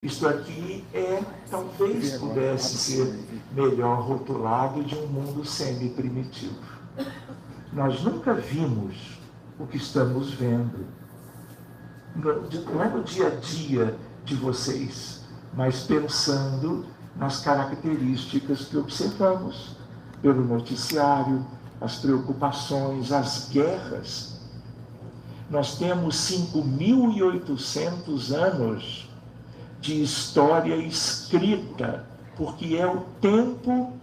Isto aqui talvez pudesse ser melhor rotulado de um mundo semi-primitivo. Nós nunca vimos o que estamos vendo. Não é no dia a dia de vocês, mas pensando nas características que observamos pelo noticiário, as preocupações, as guerras. Nós temos 5.800 anos de história escrita, porque é o tempo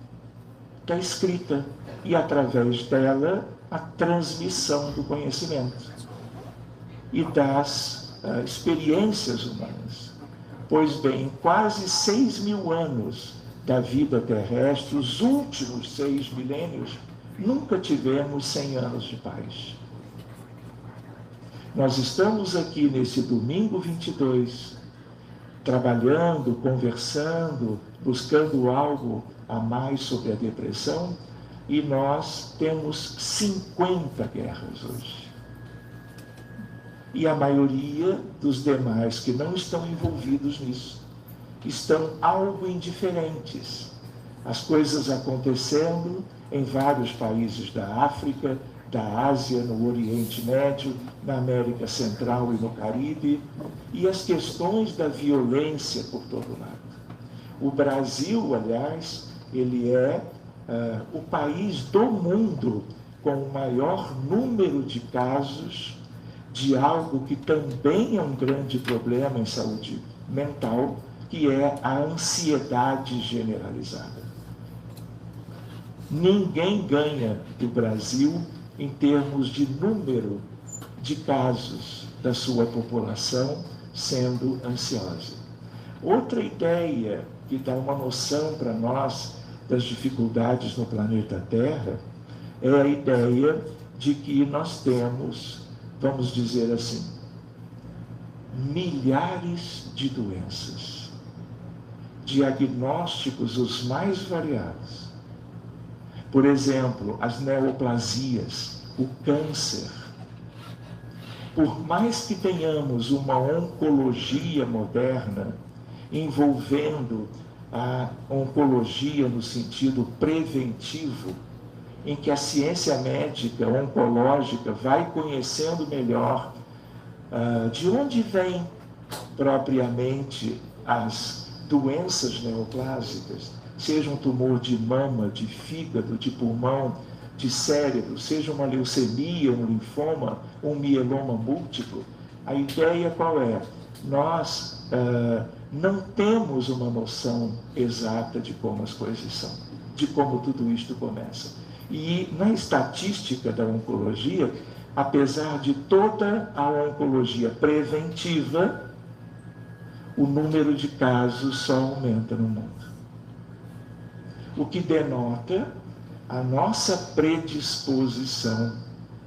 da escrita e, através dela, a transmissão do conhecimento e das experiências humanas. Pois bem, quase 6.000 anos da vida terrestre, os últimos 6 milênios, nunca tivemos 100 anos de paz. Nós estamos aqui nesse domingo 22, trabalhando, conversando, buscando algo a mais sobre a depressão, e nós temos 50 guerras hoje. E a maioria dos demais que não estão envolvidos nisso estão algo indiferentes. As coisas acontecendo em vários países da África, da Ásia, no Oriente Médio, na América Central e no Caribe, e as questões da violência por todo lado. O Brasil, aliás, ele é o país do mundo com o maior número de casos de algo que também é um grande problema em saúde mental, que é a ansiedade generalizada. Ninguém ganha do Brasil em termos de número de casos da sua população sendo ansiosa. Outra ideia que dá uma noção para nós das dificuldades no planeta Terra é a ideia de que nós temos, vamos dizer assim, milhares de doenças, diagnósticos os mais variados. Por exemplo, as neoplasias, o câncer. Por mais que tenhamos uma oncologia moderna, envolvendo a oncologia no sentido preventivo, em que a ciência médica oncológica vai conhecendo melhor de onde vêm propriamente as doenças neoplásicas, seja um tumor de mama, de fígado, de pulmão, de cérebro, seja uma leucemia, um linfoma, um mieloma múltiplo. A ideia qual é? Nós não temos uma noção exata de como as coisas são, de como tudo isto começa. E na estatística da oncologia, apesar de toda a oncologia preventiva, o número de casos só aumenta no mundo. O que denota a nossa predisposição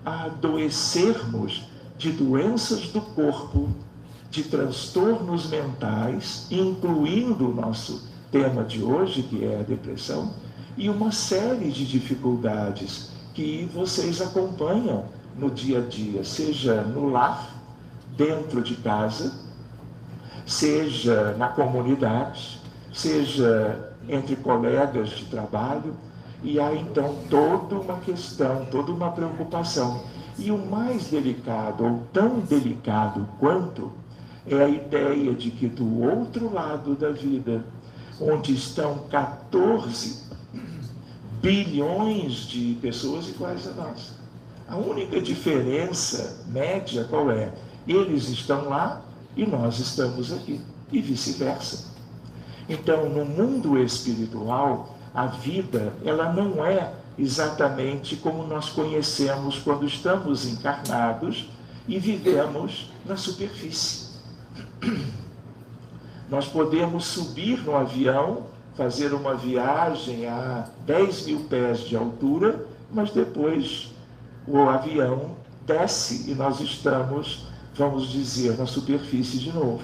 a adoecermos de doenças do corpo, de transtornos mentais, incluindo o nosso tema de hoje, que é a depressão, e uma série de dificuldades que vocês acompanham no dia a dia, seja no lar, dentro de casa, seja na comunidade, seja entre colegas de trabalho, e há então toda uma questão, toda uma preocupação. E o mais delicado, ou tão delicado quanto, é a ideia de que do outro lado da vida, onde estão 14 bilhões de pessoas iguais a nós, a única diferença média qual é? Eles estão lá e nós estamos aqui, e vice-versa. Então, no mundo espiritual, a vida, ela não é exatamente como nós conhecemos quando estamos encarnados e vivemos na superfície. Nós podemos subir no avião, fazer uma viagem a 10.000 pés de altura, mas depois o avião desce e nós estamos, vamos dizer, na superfície de novo.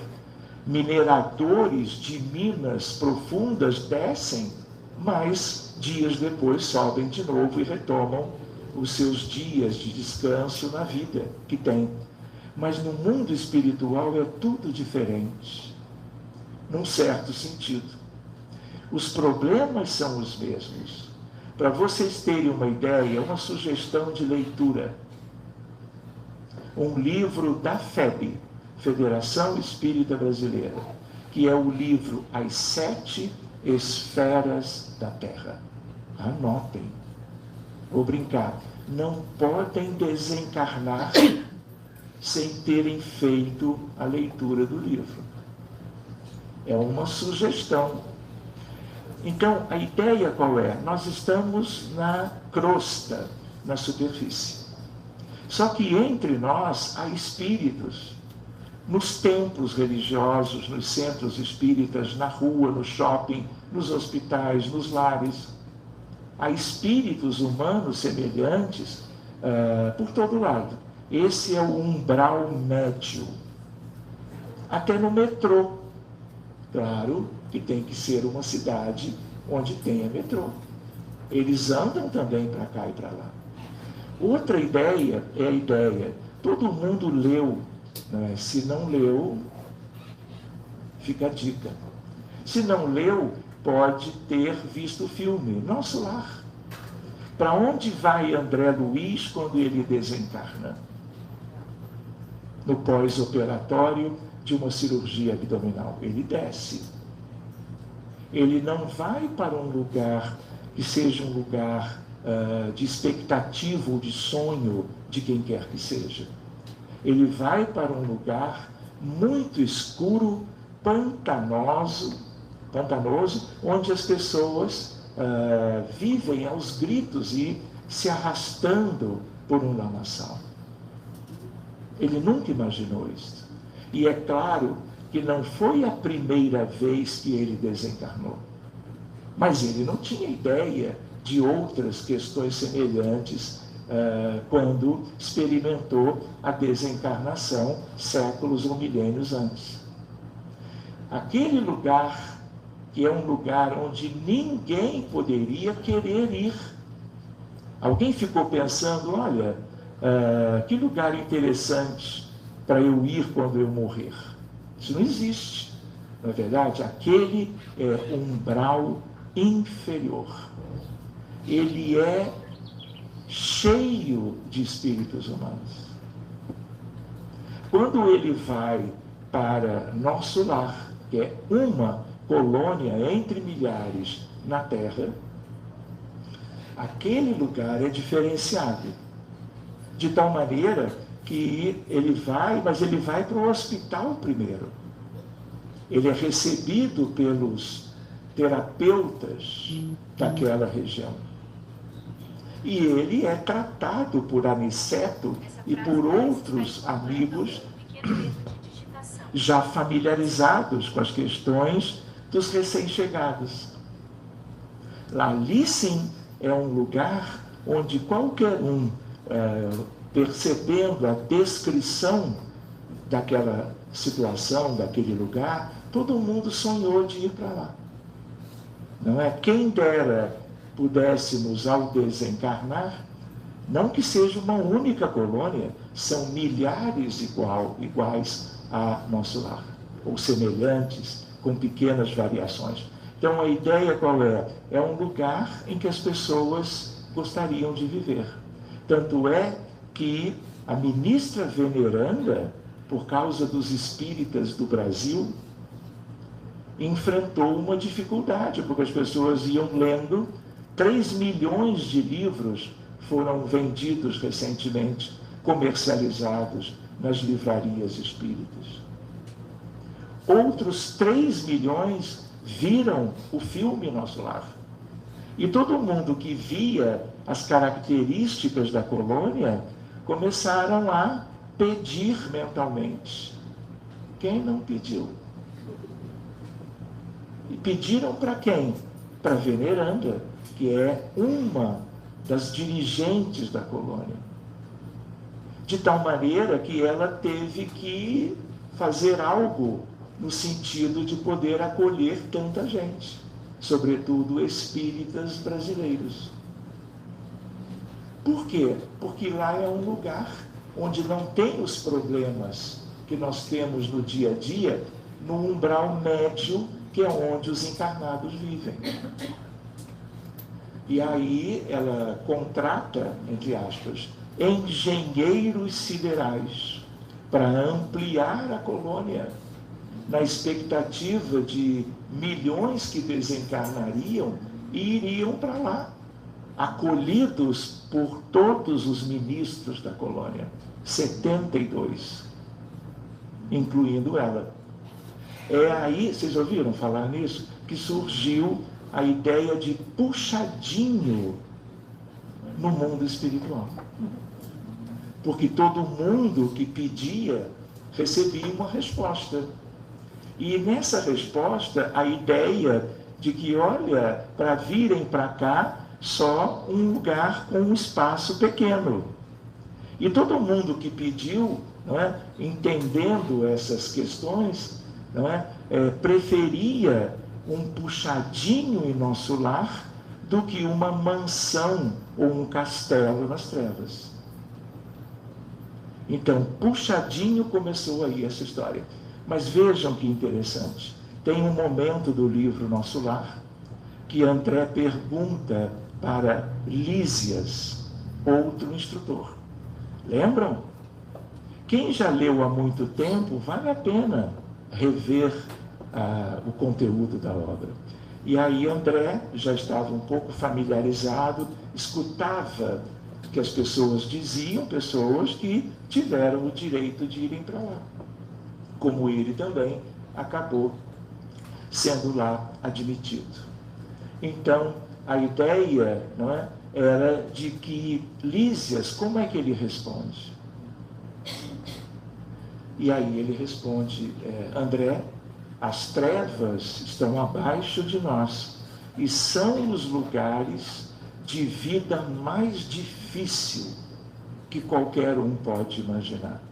Mineradores de minas profundas descem, mas dias depois sobem de novo e retomam os seus dias de descanso na vida que tem. Mas no mundo espiritual é tudo diferente. num certo sentido. Os problemas são os mesmos. Para vocês terem uma ideia, uma sugestão de leitura. Um livro da FEB, Federação Espírita Brasileira, que é o livro As 7 Esferas da Terra. Anotem. Vou brincar. Não podem desencarnar sem terem feito a leitura do livro. É uma sugestão. Então, a ideia qual é? Nós estamos na crosta, na superfície. Só que entre nós há espíritos. Nos templos religiosos, nos centros espíritas, na rua, no shopping, nos hospitais, nos lares. Há espíritos humanos semelhantes por todo lado. Esse é o umbral médio. Até no metrô. Claro que tem que ser uma cidade onde tenha metrô. Eles andam também para cá e para lá. Outra ideia é a ideia, todo mundo leu, né? Se não leu, fica a dica. Se não leu, pode ter visto o filme Nosso Lar. Para onde vai André Luiz quando ele desencarna? No pós-operatório de uma cirurgia abdominal. Ele desce. Ele não vai para um lugar que seja um lugar de expectativa ou de sonho de quem quer que seja. Ele vai para um lugar muito escuro, pantanoso, onde as pessoas vivem aos gritos e se arrastando por um lamaçal. Ele nunca imaginou isso. E é claro que não foi a primeira vez que ele desencarnou. Mas ele não tinha ideia de outras questões semelhantes quando experimentou a desencarnação séculos ou milênios antes. Aquele lugar, que é um lugar onde ninguém poderia querer ir. Alguém ficou pensando, olha, que lugar interessante para eu ir quando eu morrer. Isso não existe. Na verdade, aquele é um umbral inferior. Ele é cheio de espíritos humanos. Quando ele vai para Nosso Lar, que é uma colônia entre milhares na Terra, aquele lugar é diferenciado. De tal maneira que ele vai, mas ele vai para o hospital primeiro. Ele é recebido pelos terapeutas daquela região. E ele é tratado por Aniceto e por outros amigos já familiarizados com as questões dos recém-chegados. Ali sim é um lugar onde qualquer um, percebendo a descrição daquela situação, daquele lugar, todo mundo sonhou de ir para lá. Não é? Quem dera pudéssemos, ao desencarnar, não que seja uma única colônia, são milhares iguais a Nosso Lar, ou semelhantes, com pequenas variações. Então a ideia qual é? É um lugar em que as pessoas gostariam de viver. Tanto é que a ministra veneranda, por causa dos espíritas do Brasil, enfrentou uma dificuldade, porque as pessoas iam lendo. 3 milhões de livros foram vendidos recentemente, comercializados nas livrarias espíritas. Outros 3 milhões viram o filme Nosso Lar. E todo mundo que via as características da colônia começaram a pedir mentalmente. Quem não pediu? E pediram para quem? Para a veneranda, que é uma das dirigentes da colônia. De tal maneira que ela teve que fazer algo no sentido de poder acolher tanta gente, sobretudo espíritas brasileiros. Por quê? Porque lá é um lugar onde não tem os problemas que nós temos no dia a dia, no umbral médio, que é onde os encarnados vivem. E aí ela contrata, entre aspas, engenheiros siderais para ampliar a colônia, na expectativa de milhões que desencarnariam e iriam para lá, acolhidos por todos os ministros da colônia, 72, incluindo ela. É aí, vocês ouviram falar nisso, que surgiu a ideia de puxadinho no mundo espiritual. Porque todo mundo que pedia recebia uma resposta. E nessa resposta, a ideia de que, olha, para virem para cá, só um lugar com um espaço pequeno. E todo mundo que pediu, não é, entendendo essas questões, não é, preferia um puxadinho em nosso lar do que uma mansão ou um castelo nas trevas. Então, puxadinho começou aí essa história. Mas vejam que interessante. Tem um momento do livro Nosso Lar que André pergunta para Lísias, outro instrutor. Lembram? Quem já leu há muito tempo, vale a pena rever o conteúdo da obra. E aí André já estava um pouco familiarizado, escutava o que as pessoas diziam, pessoas que tiveram o direito de irem para lá. Como ele também acabou sendo lá admitido. Então, a ideia, não é, era de que Lísias, como é que ele responde? E aí ele responde, André, as trevas estão abaixo de nós e são os lugares de vida mais difícil que qualquer um pode imaginar.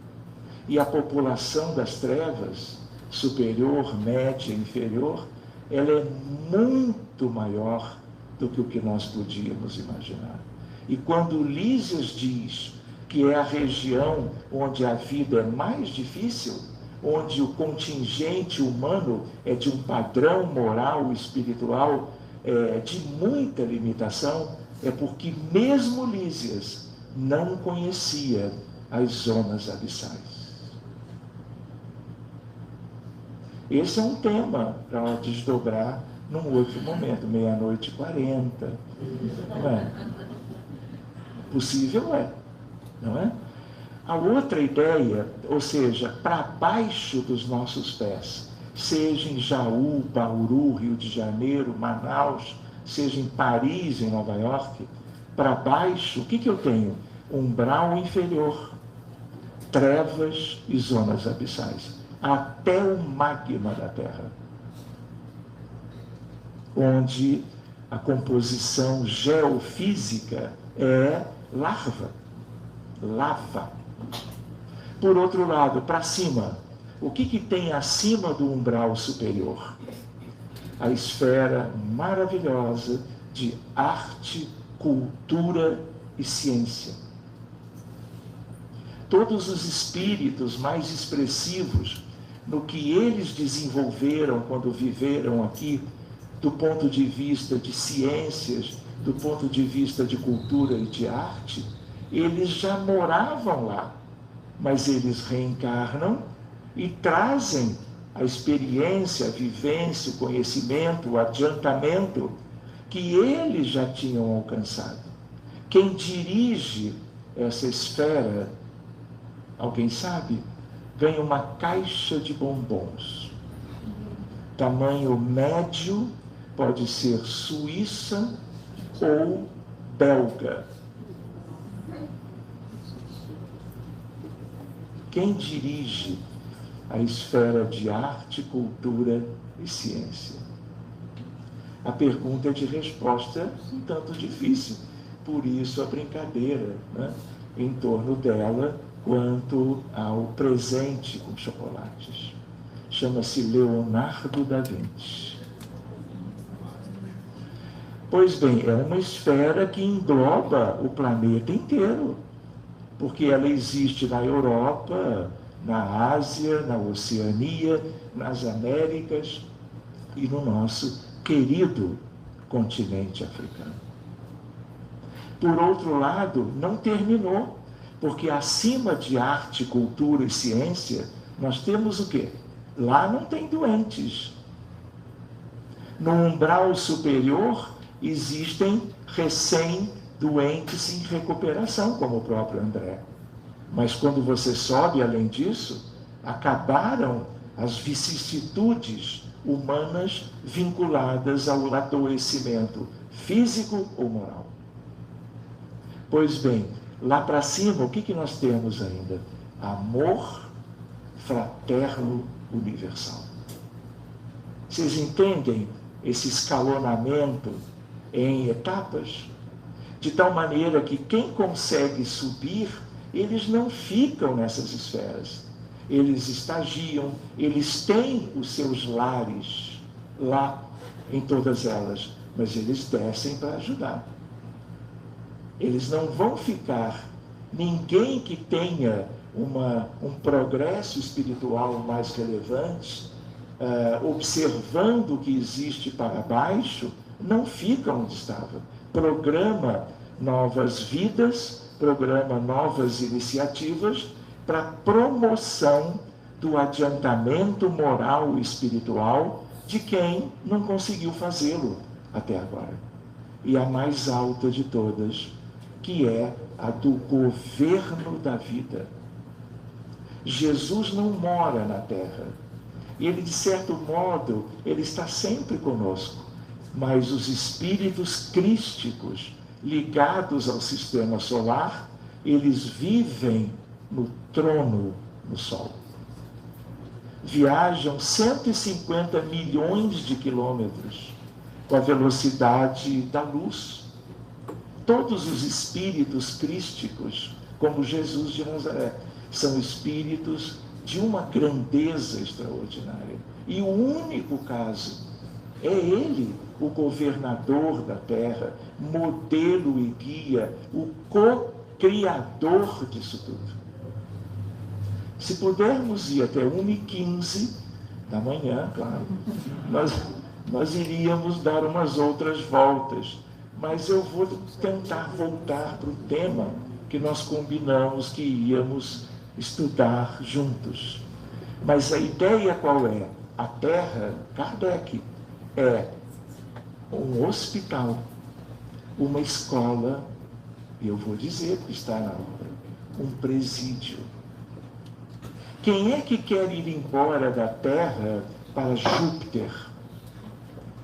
E a população das trevas, superior, média, inferior, ela é muito maior do que o que nós podíamos imaginar. E quando Lísias diz que é a região onde a vida é mais difícil, onde o contingente humano é de um padrão moral e espiritual de muita limitação, é porque mesmo Lísias não conhecia as zonas abissais. Esse é um tema para desdobrar num outro momento, 00:40. Não é? Possível é, não é? A outra ideia, ou seja, para baixo dos nossos pés, seja em Jaú, Bauru, Rio de Janeiro, Manaus, seja em Paris, em Nova York, para baixo, o que eu tenho? Umbral inferior, trevas e zonas abissais, até o magma da Terra, onde a composição geofísica é lava. Por outro lado, para cima, o que tem acima do umbral superior? A esfera maravilhosa de arte, cultura e ciência. Todos os espíritos mais expressivos no que eles desenvolveram quando viveram aqui, do ponto de vista de ciências, do ponto de vista de cultura e de arte, eles já moravam lá, mas eles reencarnam e trazem a experiência, a vivência, o conhecimento, o adiantamento que eles já tinham alcançado. Quem dirige essa esfera, alguém sabe? Ganha uma caixa de bombons. Tamanho médio, pode ser suíça ou belga. Quem dirige a esfera de arte, cultura e ciência? A pergunta é de resposta um tanto difícil, por isso a brincadeira, né, em torno dela quanto ao presente com chocolates. Chama-se Leonardo da Vinci. Pois bem, é uma esfera que engloba o planeta inteiro, porque ela existe na Europa, na Ásia, na Oceania, nas Américas e no nosso querido continente africano. Por outro lado, não terminou, porque acima de arte, cultura e ciência, nós temos o quê? Lá não tem doentes. No umbral superior existem recém-doentes em recuperação, como o próprio André. Mas quando você sobe além disso, acabaram as vicissitudes humanas vinculadas ao adoecimento físico ou moral. Pois bem, lá para cima, o que nós temos ainda? Amor fraterno universal. Vocês entendem esse escalonamento em etapas? De tal maneira que quem consegue subir, eles não ficam nessas esferas. Eles estagiam, eles têm os seus lares lá em todas elas, mas eles descem para ajudar. Eles não vão ficar. Ninguém que tenha um progresso espiritual mais relevante, observando o que existe para baixo, não fica onde estava. Programa novas vidas, programa novas iniciativas para promoção do adiantamento moral e espiritual de quem não conseguiu fazê-lo até agora. E a mais alta de todas, que é a do governo da vida. Jesus não mora na Terra. Ele, de certo modo, ele está sempre conosco. Mas os espíritos crísticos ligados ao sistema solar, eles vivem no trono no Sol. Viajam 150 milhões de quilômetros com a velocidade da luz. Todos os espíritos crísticos, como Jesus de Nazaré, são espíritos de uma grandeza extraordinária. E o único caso é ele, o governador da Terra, modelo e guia, o co-criador disso tudo. Se pudermos ir até 1h15 da manhã, claro, nós iríamos dar umas outras voltas. Mas eu vou tentar voltar para o tema que nós combinamos que íamos estudar juntos. Mas a ideia qual é? A Terra, Kardec, é um hospital, uma escola, e eu vou dizer que está na obra, um presídio. Quem é que quer ir embora da Terra para Júpiter?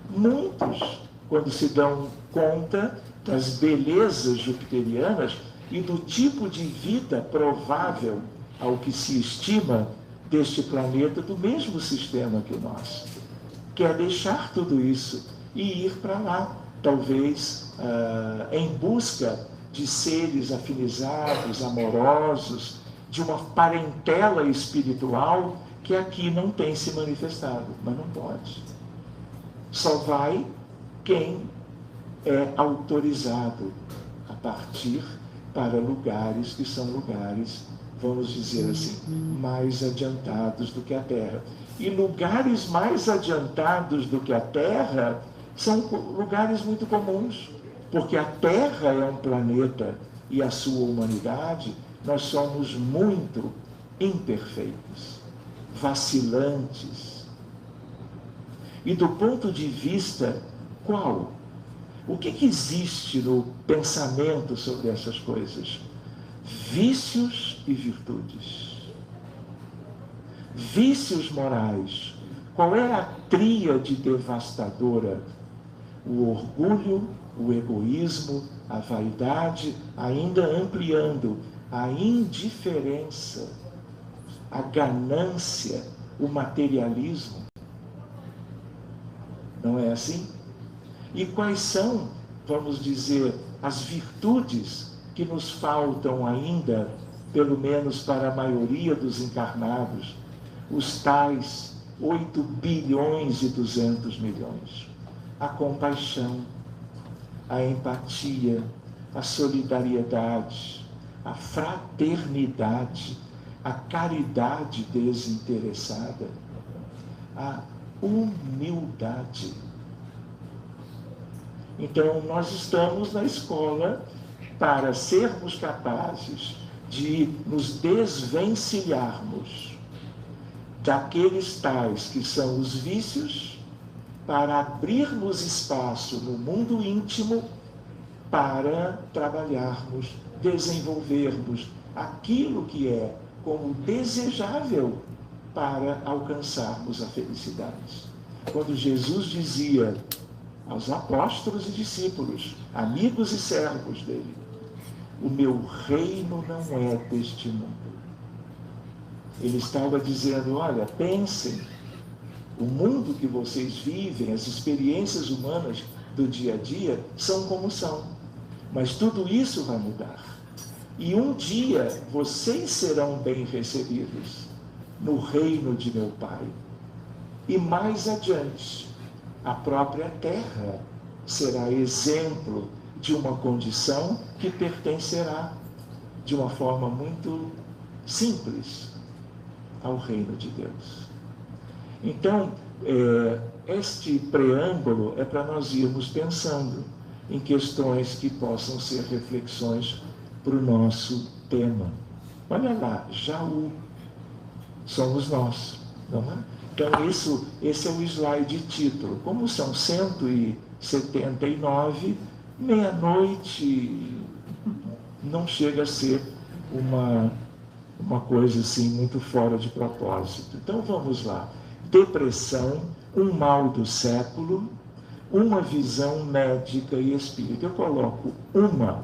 Muitos, quando se dão conta das belezas jupiterianas e do tipo de vida provável ao que se estima deste planeta, do mesmo sistema que o nosso. Quer deixar tudo isso e ir para lá, talvez em busca de seres afinizados, amorosos, de uma parentela espiritual que aqui não tem se manifestado, mas não pode. Só vai quem é autorizado a partir para lugares que são lugares, vamos dizer assim, mais adiantados do que a Terra. E lugares mais adiantados do que a Terra são lugares muito comuns, porque a Terra é um planeta e a sua humanidade, nós somos muito imperfeitos, vacilantes. E do ponto de vista qual? O que existe no pensamento sobre essas coisas? Vícios e virtudes. Vícios morais. Qual é a tríade devastadora? O orgulho, o egoísmo, a vaidade, ainda ampliando, a indiferença, a ganância, o materialismo. Não é assim? E quais são, vamos dizer, as virtudes que nos faltam ainda, pelo menos para a maioria dos encarnados, os tais 8 bilhões e 200 milhões? A compaixão, a empatia, a solidariedade, a fraternidade, a caridade desinteressada, a humildade. Então, nós estamos na escola para sermos capazes de nos desvencilharmos daqueles tais que são os vícios, para abrirmos espaço no mundo íntimo para trabalharmos, desenvolvermos aquilo que é como desejável para alcançarmos a felicidade. Quando Jesus dizia aos apóstolos e discípulos, amigos e servos dele, o meu reino não é deste mundo. Ele estava dizendo, olha, pensem, o mundo que vocês vivem, as experiências humanas do dia a dia, são como são. Mas tudo isso vai mudar. E um dia vocês serão bem recebidos no reino de meu Pai. E mais adiante, a própria terra será exemplo de uma condição que pertencerá de uma forma muito simples ao reino de Deus. Então, este preâmbulo é para nós irmos pensando em questões que possam ser reflexões para o nosso tema. Olha lá, Jaú, somos nós, não é? Então, esse é o slide título. Como são 179, meia-noite não chega a ser uma coisa assim muito fora de propósito. Então, vamos lá. Depressão, um mal do século, uma visão médica e espírita. Eu coloco uma,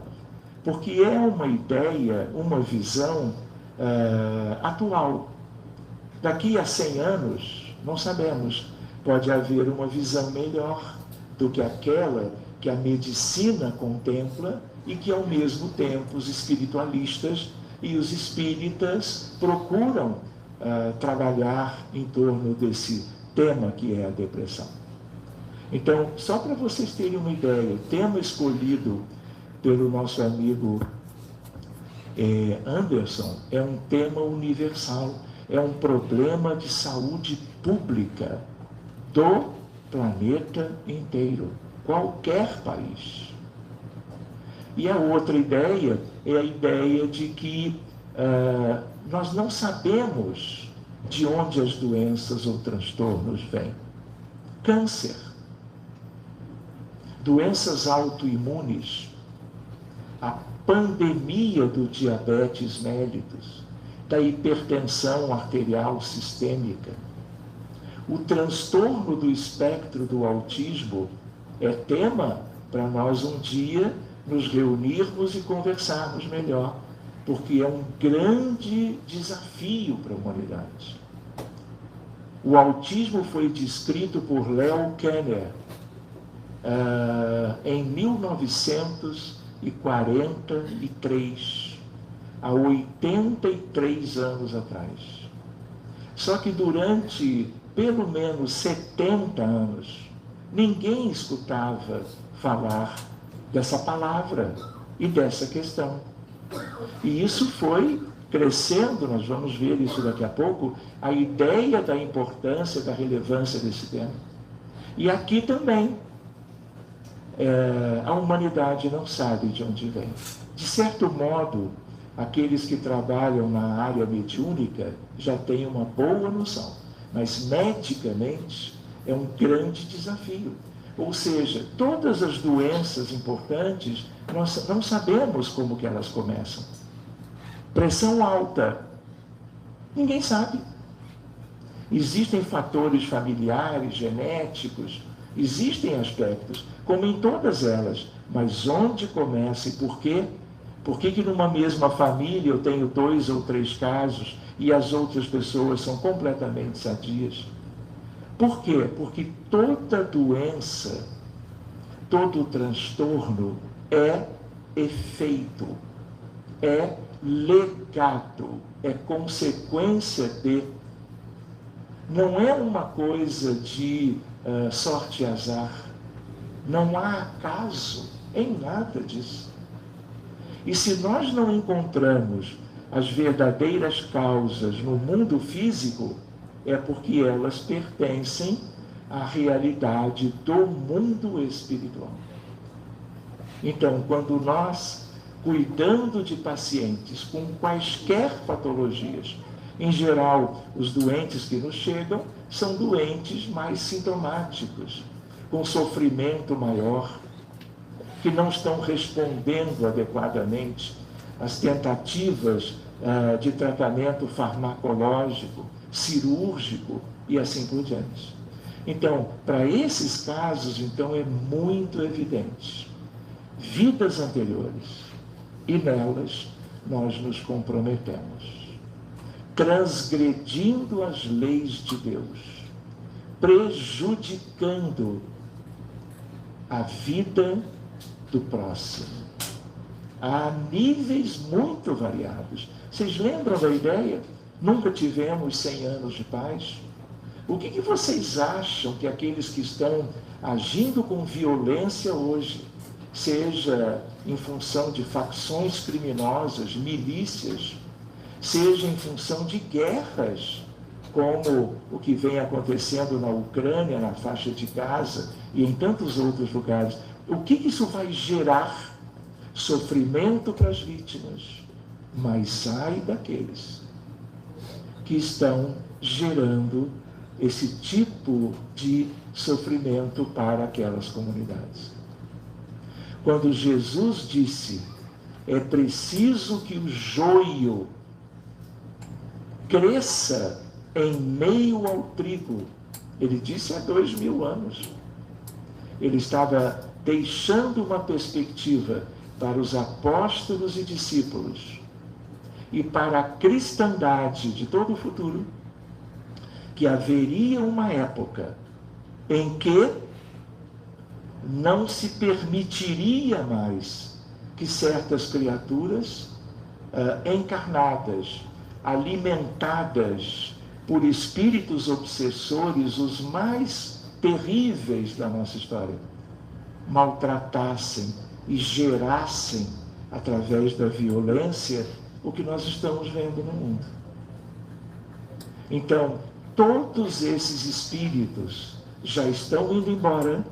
porque é uma ideia, uma visão atual. Daqui a 100 anos, não sabemos, pode haver uma visão melhor do que aquela que a medicina contempla e que, ao mesmo tempo, os espiritualistas e os espíritas procuram trabalhar em torno desse tema que é a depressão. Então, só para vocês terem uma ideia, o tema escolhido pelo nosso amigo Anderson é um tema universal, é um problema de saúde pública do planeta inteiro, qualquer país. E a outra ideia é a ideia de que nós não sabemos de onde as doenças ou transtornos vêm. Câncer, doenças autoimunes, a pandemia do diabetes mellitus, da hipertensão arterial sistêmica, o transtorno do espectro do autismo é tema para nós um dia nos reunirmos e conversarmos melhor, porque é um grande desafio para a humanidade. O autismo foi descrito por Leo Kanner em 1943, há 83 anos atrás. Só que durante pelo menos 70 anos, ninguém escutava falar dessa palavra e dessa questão. E isso foi crescendo, nós vamos ver isso daqui a pouco, a ideia da importância, da relevância desse tema. E aqui também, a humanidade não sabe de onde vem. De certo modo, aqueles que trabalham na área mediúnica já têm uma boa noção, mas medicamente é um grande desafio. Ou seja, todas as doenças importantes, nós não sabemos como que elas começam. Pressão alta, ninguém sabe. Existem fatores familiares, genéticos, existem aspectos, como em todas elas, mas onde começa e por quê? Por que numa mesma família eu tenho 2 ou 3 casos e as outras pessoas são completamente sadias? Por quê? Porque toda doença, todo transtorno é efeito, é legado, é consequência de. Não é uma coisa de sorte e azar. Não há acaso em nada disso. E se nós não encontramos as verdadeiras causas no mundo físico, é porque elas pertencem à realidade do mundo espiritual. Então, quando nós, cuidando de pacientes com quaisquer patologias, em geral, os doentes que nos chegam são doentes mais sintomáticos, com sofrimento maior, que não estão respondendo adequadamente às tentativas de tratamento farmacológico, cirúrgico e assim por diante. Então, para esses casos, então, é muito evidente vidas anteriores, e nelas nós nos comprometemos, transgredindo as leis de Deus, prejudicando a vida do próximo, a níveis muito variados. Vocês lembram da ideia? Nunca tivemos 100 anos de paz? O que vocês acham que aqueles que estão agindo com violência hoje, seja em função de facções criminosas, milícias, seja em função de guerras, como o que vem acontecendo na Ucrânia, na faixa de Gaza e em tantos outros lugares, o que isso vai gerar? Sofrimento para as vítimas, mas ai daqueles que estão gerando esse tipo de sofrimento para aquelas comunidades. Quando Jesus disse, é preciso que o joio cresça em meio ao trigo, ele disse há 2000 anos. Ele estava deixando uma perspectiva para os apóstolos e discípulos e para a cristandade de todo o futuro, que haveria uma época em que não se permitiria mais que certas criaturas encarnadas, alimentadas por espíritos obsessores, os mais terríveis da nossa história, maltratassem e gerassem, através da violência, o que nós estamos vendo no mundo. Então, todos esses espíritos já estão indo embora,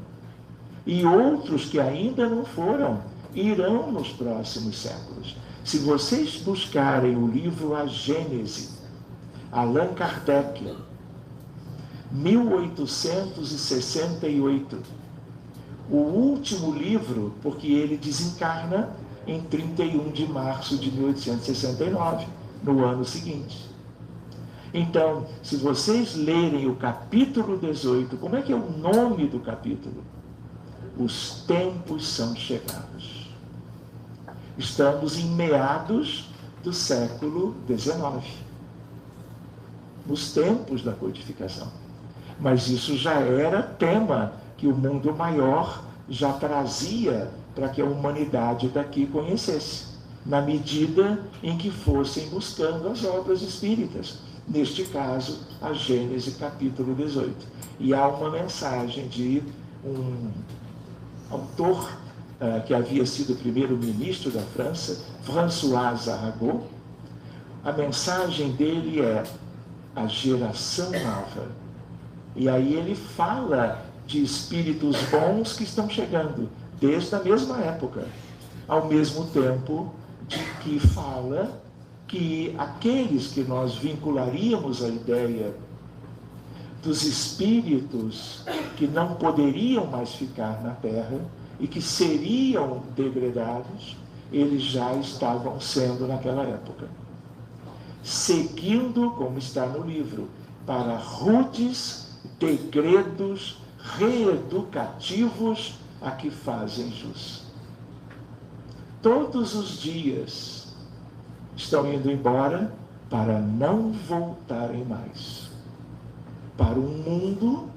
e outros que ainda não foram, irão nos próximos séculos. Se vocês buscarem o livro A Gênese, Allan Kardec, 1868, o último livro, porque ele desencarna em 31 de março de 1869, no ano seguinte. Então, se vocês lerem o capítulo 18, como é que é o nome do capítulo? Os tempos são chegados. Estamos em meados do século XIX, nos tempos da codificação. Mas isso já era tema que o mundo maior já trazia para que a humanidade daqui conhecesse, na medida em que fossem buscando as obras espíritas. Neste caso, a Gênese, capítulo 18. E há uma mensagem de um autor que havia sido primeiro-ministro da França, François Arago. A mensagem dele é a geração nova. E aí ele fala de espíritos bons que estão chegando, desde a mesma época, ao mesmo tempo de que fala que aqueles que nós vincularíamos à ideia dos espíritos que não poderiam mais ficar na Terra e que seriam degradados, eles já estavam sendo naquela época, seguindo, como está no livro, para rudes degredos reeducativos a que fazem jus. Todos os dias estão indo embora para não voltarem mais para um mundo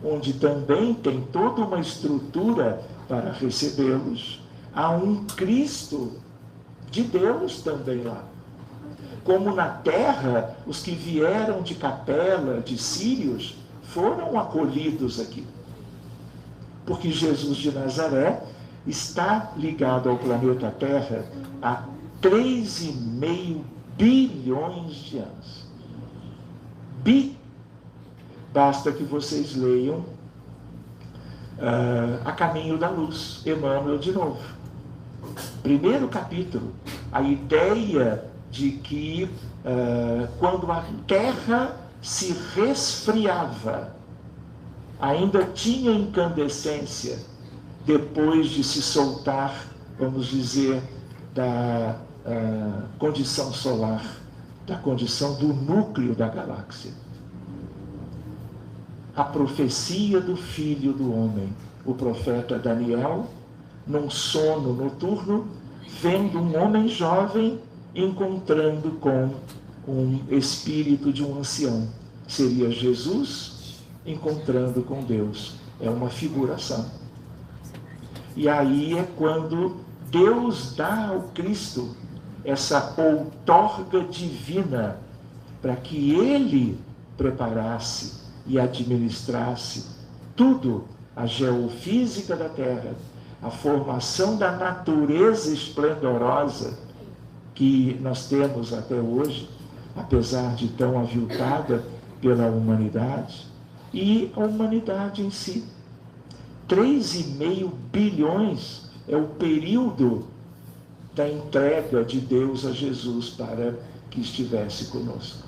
onde também tem toda uma estrutura para recebê-los. Há um Cristo de Deus também lá. Como na terra, os que vieram de Capela, de Sírios, foram acolhidos aqui. Porque Jesus de Nazaré está ligado ao planeta Terra há 3,5 bilhões de anos. Basta que vocês leiam A Caminho da Luz, Emmanuel de novo. Primeiro capítulo, a ideia de que quando a Terra se resfriava, ainda tinha incandescência depois de se soltar, vamos dizer, da condição solar, da condição do núcleo da galáxia. A profecia do Filho do Homem, o profeta Daniel, num sono noturno, vendo um homem jovem encontrando com um espírito de um ancião. Seria Jesus encontrando com Deus. É uma figuração. E aí é quando Deus dá ao Cristo essa outorga divina para que ele preparasse e administrasse tudo, a geofísica da Terra, a formação da natureza esplendorosa que nós temos até hoje, apesar de tão aviltada pela humanidade, e a humanidade em si. 3,5 bilhões é o período da entrega de Deus a Jesus para que estivesse conosco.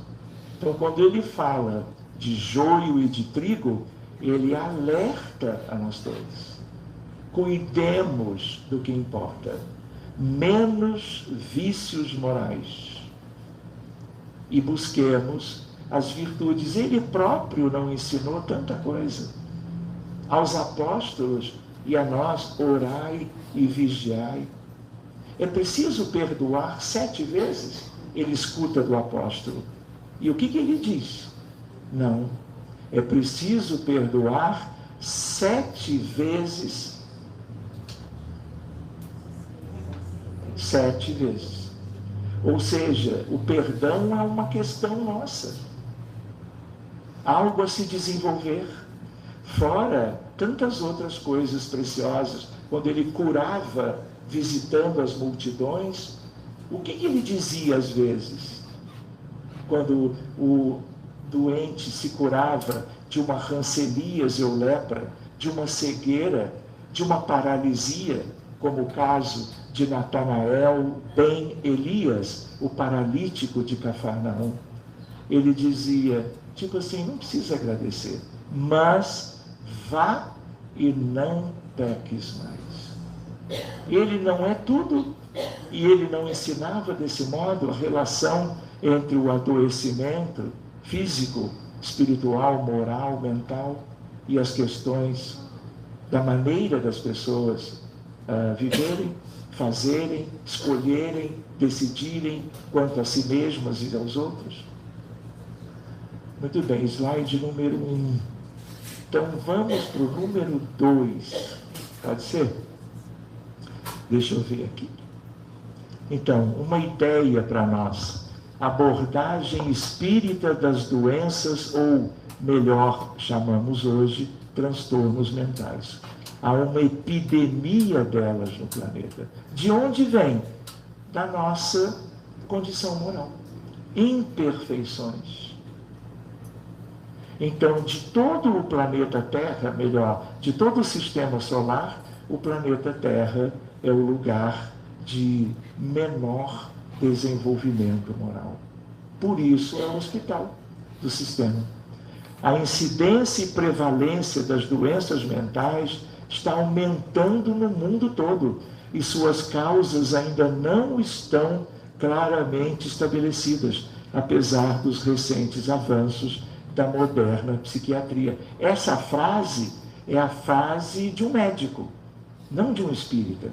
Então, quando ele fala de joio e de trigo, ele alerta a nós todos. Cuidemos do que importa. Menos vícios morais. E busquemos as virtudes. Ele próprio não ensinou tanta coisa. Aos apóstolos e a nós, orai e vigiai. É preciso perdoar 7 vezes. Ele escuta do apóstolo. E o que ele diz? Não. É preciso perdoar 7 vezes. 7 vezes. Ou seja, o perdão é uma questão nossa. Algo a se desenvolver. Fora tantas outras coisas preciosas. Quando ele curava, visitando as multidões, o que ele dizia às vezes? Quando o doente se curava de uma rancelíase ou lepra, de uma cegueira, de uma paralisia, como o caso de Natanael ben Elias, o paralítico de Cafarnaum. Ele dizia, tipo assim, não precisa agradecer, mas vá e não peques mais. Ele não é tudo, e ele não ensinava desse modo a relação entre o adoecimento físico, espiritual, moral, mental e as questões da maneira das pessoas viverem, fazerem, escolherem, decidirem quanto a si mesmas e aos outros. Muito bem, slide número 1. Então vamos para o número 2. Pode ser? Deixa eu ver aqui. Então, uma ideia para nós. Abordagem espírita das doenças, ou melhor, chamamos hoje, transtornos mentais. Há uma epidemia delas no planeta. De onde vem? Da nossa condição moral. Imperfeições. Então, de todo o planeta Terra, melhor, de todo o sistema solar, o planeta Terra é o lugar de menor desenvolvimento moral. Por isso é o hospital do sistema. A incidência e prevalência das doenças mentais está aumentando no mundo todo e suas causas ainda não estão claramente estabelecidas, apesar dos recentes avanços da moderna psiquiatria. Essa frase é a frase de um médico, não de um espírita.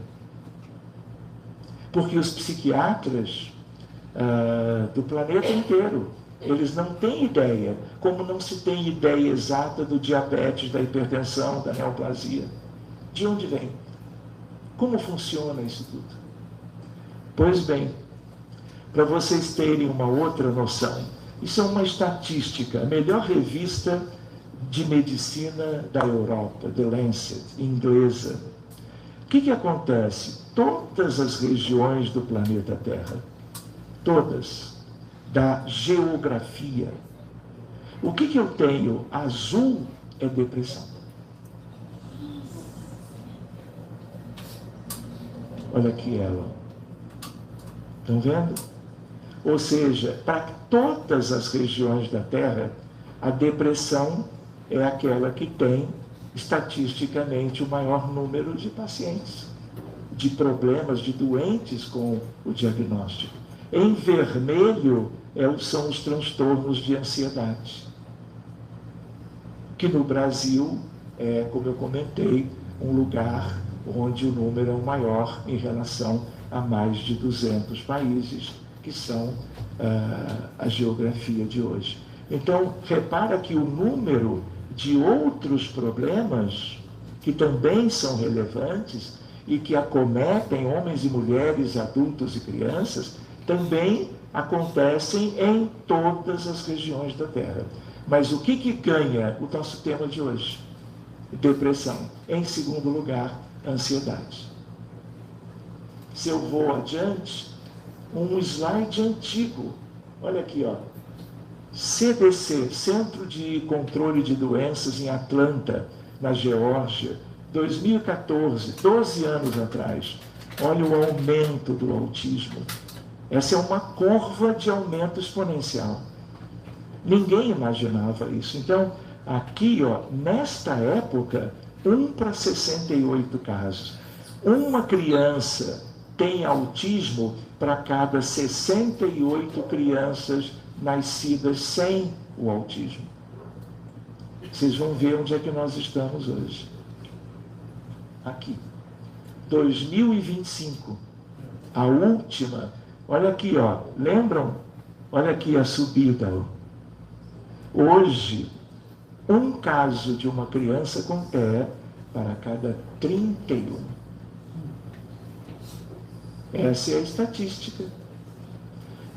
Porque os psiquiatras do planeta inteiro, eles não têm ideia, como não se tem ideia exata do diabetes, da hipertensão, da neoplasia. De onde vem? Como funciona isso tudo? Pois bem, para vocês terem uma outra noção, isso é uma estatística, a melhor revista de medicina da Europa, The Lancet, inglesa. O que acontece? Todas as regiões do planeta Terra, todas, da geografia. O que eu tenho? Azul é depressão. Olha aqui ela. Estão vendo? Ou seja, para todas as regiões da Terra, a depressão é aquela que tem, estatisticamente, o maior número de pacientes, de problemas, de doentes com o diagnóstico. Em vermelho são os transtornos de ansiedade, que no Brasil é, como eu comentei, um lugar onde o número é o maior em relação a mais de 200 países, que são a geografia de hoje. Então, repara que o número de outros problemas, que também são relevantes e que acometem homens e mulheres, adultos e crianças, também acontecem em todas as regiões da Terra. Mas o que ganha o nosso tema de hoje? Depressão. Em segundo lugar, ansiedade. Se eu vou adiante, um slide antigo. Olha aqui, ó. CDC, Centro de Controle de Doenças em Atlanta, na Geórgia, 2014, 12 anos atrás. Olha o aumento do autismo. Essa é uma curva de aumento exponencial. Ninguém imaginava isso. Então, aqui, ó, nesta época, 1 para 68 casos. Uma criança tem autismo para cada 68 crianças nascidas sem o autismo. Vocês vão ver onde é que nós estamos hoje. Aqui. 2025. A última. Olha aqui, ó. Lembram? Olha aqui a subida. Ó. Hoje, um caso de uma criança com TEA para cada 31. Essa é a estatística.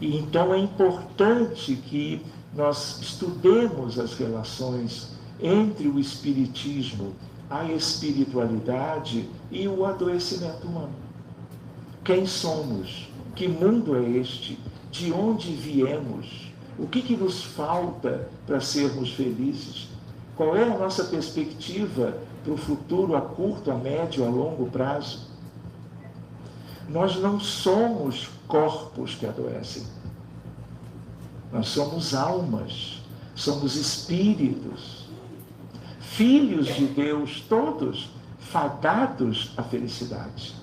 E então é importante que nós estudemos as relações entre o espiritismo, a espiritualidade e o adoecimento humano. Quem somos? Que mundo é este? De onde viemos? O que nos falta para sermos felizes? Qual é a nossa perspectiva para o futuro a curto, a médio, a longo prazo? Nós não somos corpos que adoecem. Nós somos almas, somos espíritos, filhos de Deus, todos fadados à felicidade.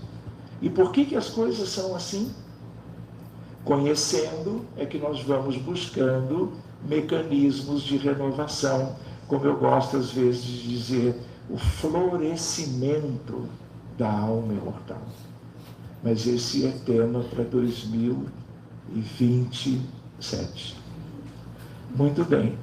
E por que as coisas são assim? Conhecendo é que nós vamos buscando mecanismos de renovação, como eu gosto às vezes de dizer, o florescimento da alma imortal. Mas esse é tema para 2027. Muito bem.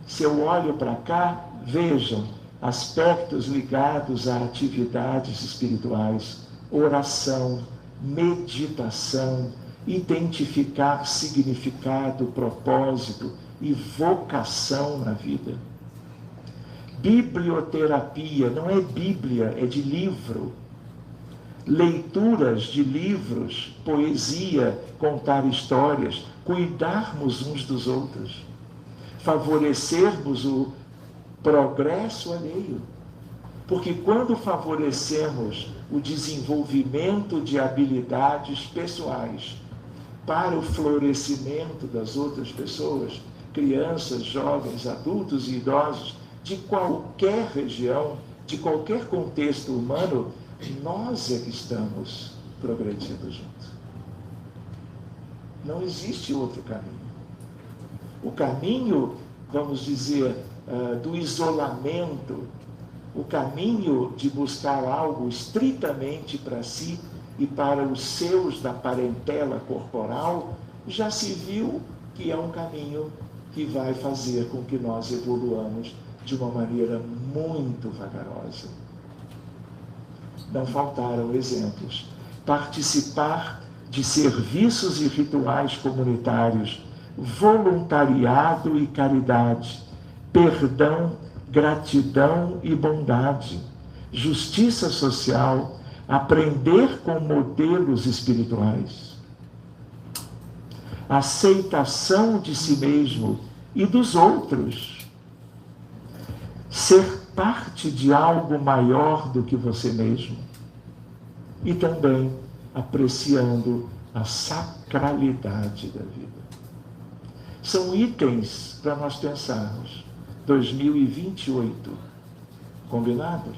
Se eu olho para cá, vejam aspectos ligados a atividades espirituais, oração, meditação, identificar significado, propósito e vocação na vida. Biblioterapia, não é Bíblia, é de livro. Leituras de livros, poesia, contar histórias, cuidarmos uns dos outros, favorecermos o progresso alheio. Porque quando favorecemos o desenvolvimento de habilidades pessoais para o florescimento das outras pessoas, crianças, jovens, adultos e idosos, de qualquer região, de qualquer contexto humano, nós é que estamos progredindo juntos. Não existe outro caminho. O caminho, vamos dizer, do isolamento, o caminho de buscar algo estritamente para si e para os seus da parentela corporal, já se viu que é um caminho que vai fazer com que nós evoluamos de uma maneira muito vagarosa. Não faltaram exemplos. Participar de serviços e rituais comunitários, voluntariado e caridade, perdão, gratidão e bondade, justiça social, aprender com modelos espirituais. aceitação de si mesmo e dos outros. Ser parte de algo maior do que você mesmo. E também apreciando a sacralidade da vida. São itens para nós pensarmos. 2028. Combinado?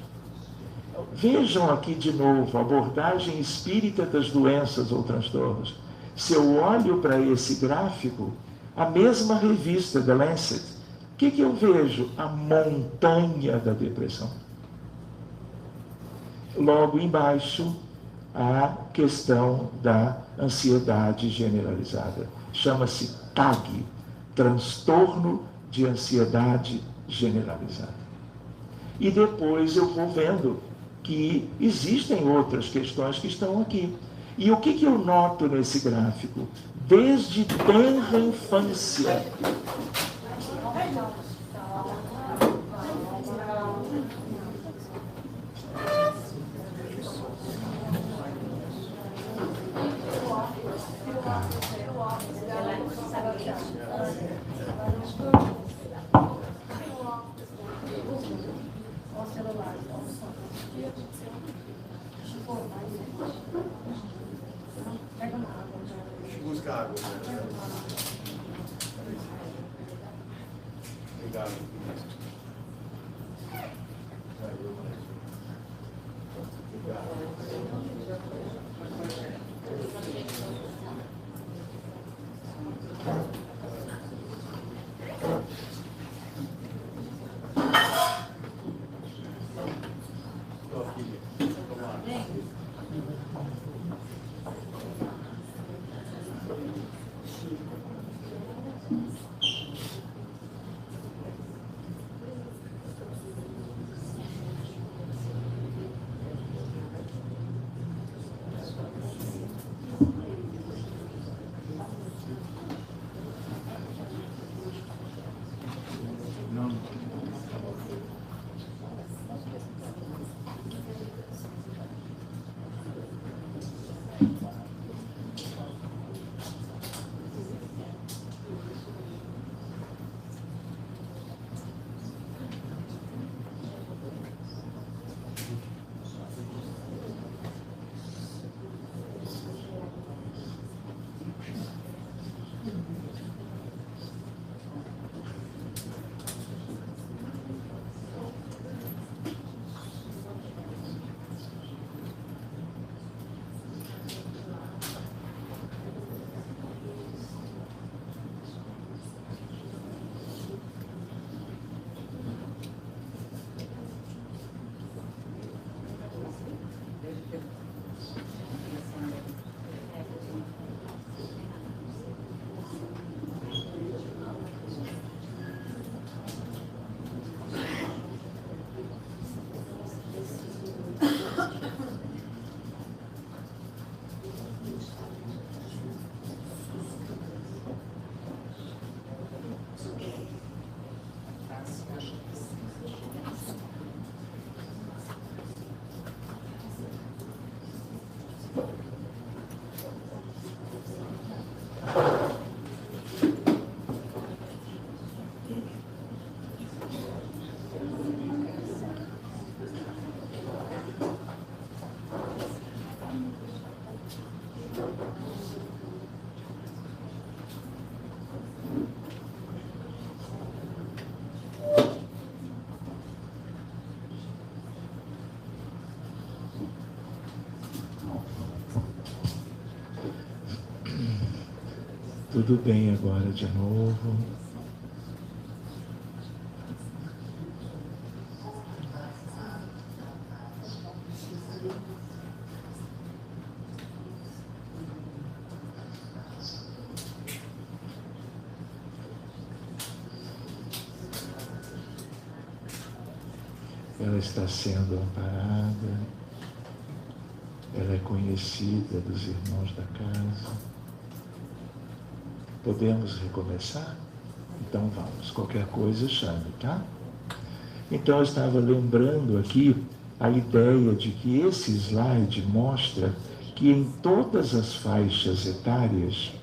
Vejam aqui de novo a abordagem espírita das doenças ou transtornos. Se eu olho para esse gráfico, a mesma revista, The Lancet, o que eu vejo? A montanha da depressão. Logo embaixo, a questão da ansiedade generalizada. Chama-se TAG, transtorno de ansiedade generalizada. E depois eu vou vendo que existem outras questões que estão aqui. E o que eu noto nesse gráfico? Desde tenra infância. Busca água. Obrigado. Tudo bem agora de novo. Ela está sendo amparada, ela é conhecida dos irmãos da casa. Podemos recomeçar? Então vamos, qualquer coisa chame, tá? Então eu estava lembrando aqui a ideia de que esse slide mostra que em todas as faixas etárias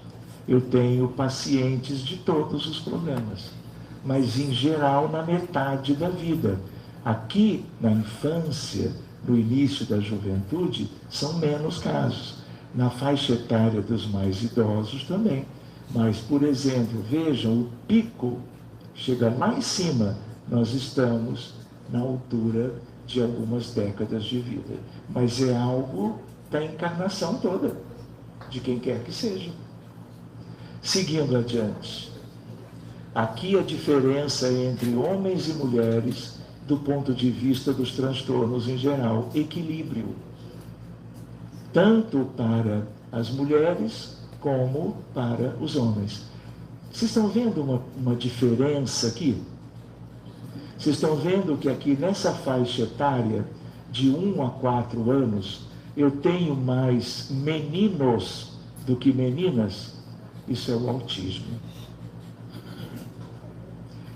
Eu tenho pacientes de todos os problemas, mas em geral na metade da vida. Aqui, na infância, no início da juventude, são menos casos. Na faixa etária dos mais idosos também. Mas, por exemplo, vejam, o pico chega lá em cima. Nós estamos na altura de algumas décadas de vida. Mas é algo da encarnação toda, de quem quer que seja. Seguindo adiante. Aqui a diferença entre homens e mulheres, do ponto de vista dos transtornos em geral, equilíbrio. Tanto para as mulheres como para os homens. Vocês estão vendo uma diferença aqui? Vocês estão vendo que aqui nessa faixa etária, de 1 a 4 anos, eu tenho mais meninos do que meninas? Isso é o autismo.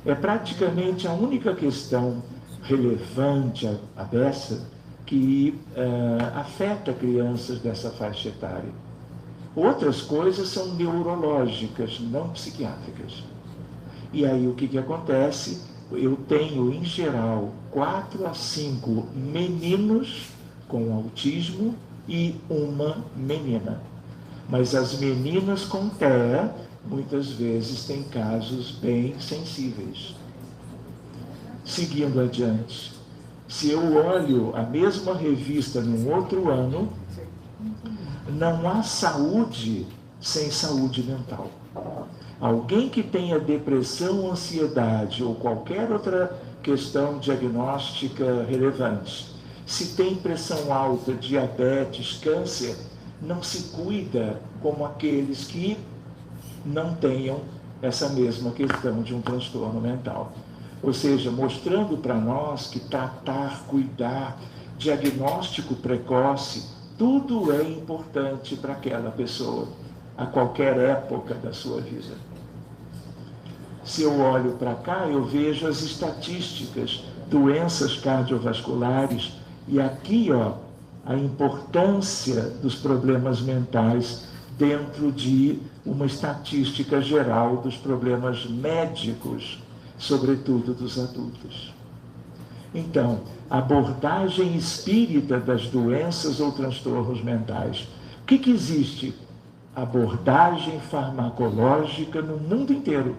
É praticamente a única questão relevante a dessa que afeta crianças dessa faixa etária. Outras coisas são neurológicas, não psiquiátricas. E aí o que acontece? Eu tenho, em geral, 4 a 5 meninos com autismo e uma menina. Mas as meninas com TEA, muitas vezes, têm casos bem sensíveis. Seguindo adiante. Se eu olho a mesma revista num outro ano, não há saúde sem saúde mental. Alguém que tenha depressão, ansiedade ou qualquer outra questão diagnóstica relevante, se tem pressão alta, diabetes, câncer, não se cuida como aqueles que não tenham essa mesma questão de um transtorno mental. Ou seja, mostrando para nós que tratar, cuidar, diagnóstico precoce, tudo é importante para aquela pessoa, a qualquer época da sua vida. Se eu olho para cá, eu vejo as estatísticas, doenças cardiovasculares, e aqui, a importância dos problemas mentais dentro de uma estatística geral dos problemas médicos, sobretudo dos adultos. Então, a abordagem espírita das doenças ou transtornos mentais. O que existe? Abordagem farmacológica no mundo inteiro,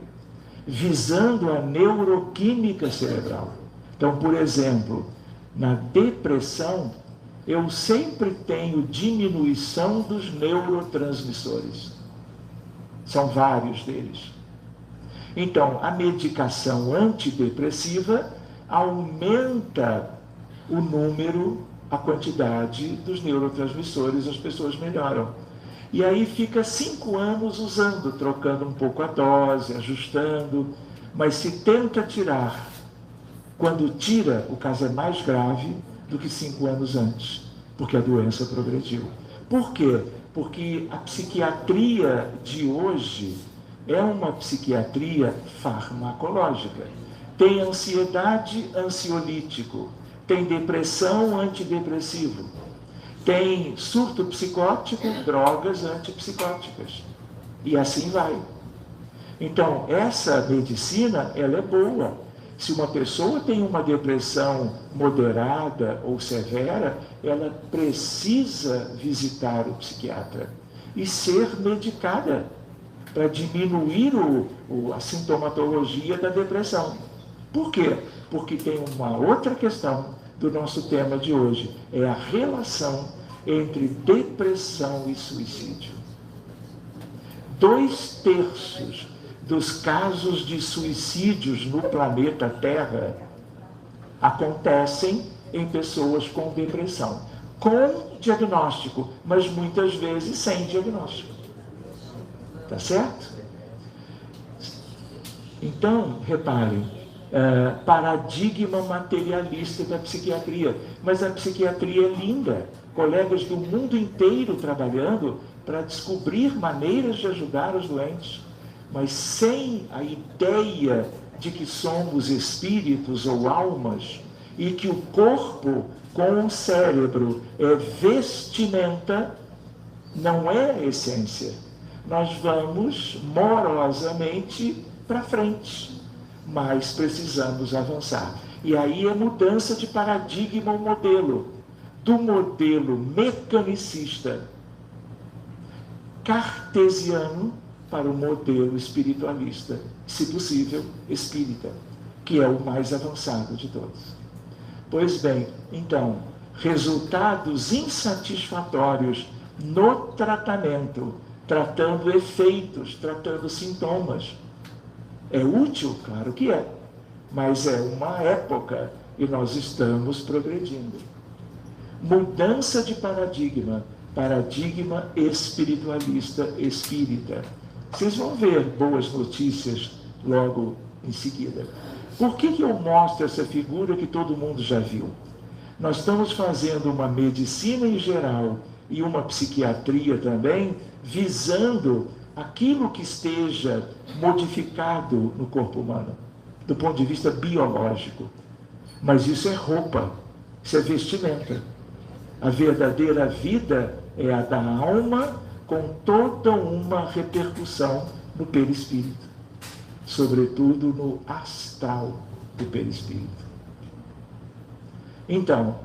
visando a neuroquímica cerebral. Então, por exemplo, na depressão, eu sempre tenho diminuição dos neurotransmissores. São vários deles. Então, a medicação antidepressiva aumenta o número, a quantidade dos neurotransmissores, as pessoas melhoram. E aí fica 5 anos usando, trocando um pouco a dose, ajustando, mas se tenta tirar. Quando tira, o caso é mais grave do que 5 anos antes, porque a doença progrediu. Por quê? Porque a psiquiatria de hoje é uma psiquiatria farmacológica. Tem ansiedade, ansiolítico. Tem depressão, antidepressivo. Tem surto psicótico, drogas antipsicóticas. E assim vai. Então, essa medicina, ela é boa. Se uma pessoa tem uma depressão moderada ou severa, ela precisa visitar o psiquiatra e ser medicada para diminuir a sintomatologia da depressão. Por quê? Porque tem uma outra questão do nosso tema de hoje, é a relação entre depressão e suicídio. 2/3 dos casos de suicídios no planeta Terra acontecem em pessoas com depressão, com diagnóstico, mas muitas vezes sem diagnóstico. Tá certo? Então, reparem, paradigma materialista da psiquiatria. Mas a psiquiatria é linda. Colegas do mundo inteiro trabalhando para descobrir maneiras de ajudar os doentes. Mas sem a ideia de que somos espíritos ou almas e que o corpo com o cérebro é vestimenta, não é a essência. nós vamos morosamente para frente, mas precisamos avançar. E aí é mudança de paradigma o modelo, do modelo mecanicista cartesiano para o modelo espiritualista, se possível, espírita, que é o mais avançado de todos. Pois bem, então, resultados insatisfatórios no tratamento, tratando efeitos, tratando sintomas. É útil? Claro que é, mas é uma época e nós estamos progredindo. Mudança de paradigma, paradigma espiritualista espírita. Vocês vão ver boas notícias logo em seguida. Por que eu mostro essa figura que todo mundo já viu? Nós estamos fazendo uma medicina em geral e uma psiquiatria também, visando aquilo que esteja modificado no corpo humano, do ponto de vista biológico. Mas isso é roupa, isso é vestimenta. A verdadeira vida é a da alma, com toda uma repercussão no perispírito, sobretudo no astral do perispírito. Então,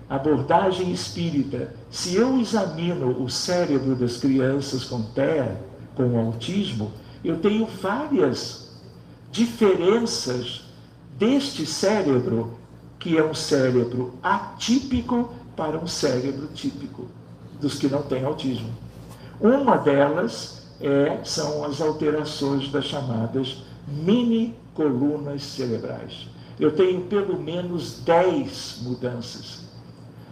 abordagem espírita, se eu examino o cérebro das crianças com TEA, com autismo, eu tenho várias diferenças deste cérebro, que é um cérebro atípico, para um cérebro típico, dos que não têm autismo. Uma delas são as alterações das chamadas mini colunas cerebrais. Eu tenho pelo menos 10 mudanças.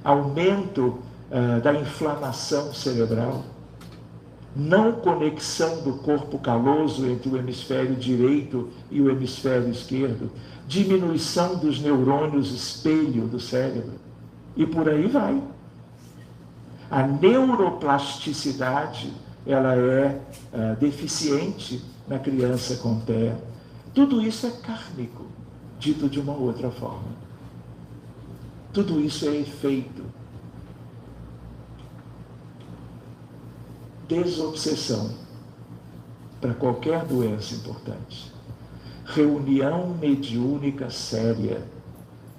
Aumento da inflamação cerebral, não conexão do corpo caloso entre o hemisfério direito e o hemisfério esquerdo, diminuição dos neurônios espelho do cérebro, e por aí vai. A neuroplasticidade, ela é deficiente na criança com TEA. Tudo isso é kármico, dito de uma outra forma. Tudo isso é efeito. Desobsessão para qualquer doença importante. Reunião mediúnica séria.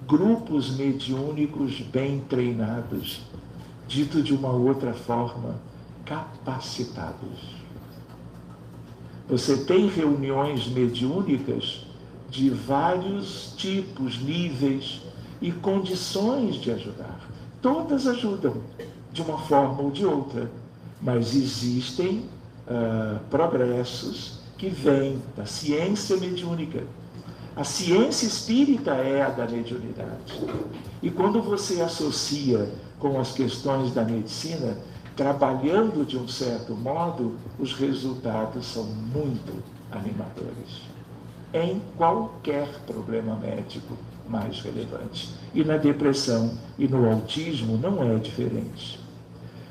Grupos mediúnicos bem treinados, dito de uma outra forma, capacitados. Você tem reuniões mediúnicas de vários tipos, níveis e condições de ajudar. Todas ajudam, de uma forma ou de outra, mas existem progressos que vêm da ciência mediúnica. A ciência espírita é a da mediunidade. E quando você associa com as questões da medicina, trabalhando de um certo modo, os resultados são muito animadores. Em qualquer problema médico mais relevante. E na depressão e no autismo não é diferente.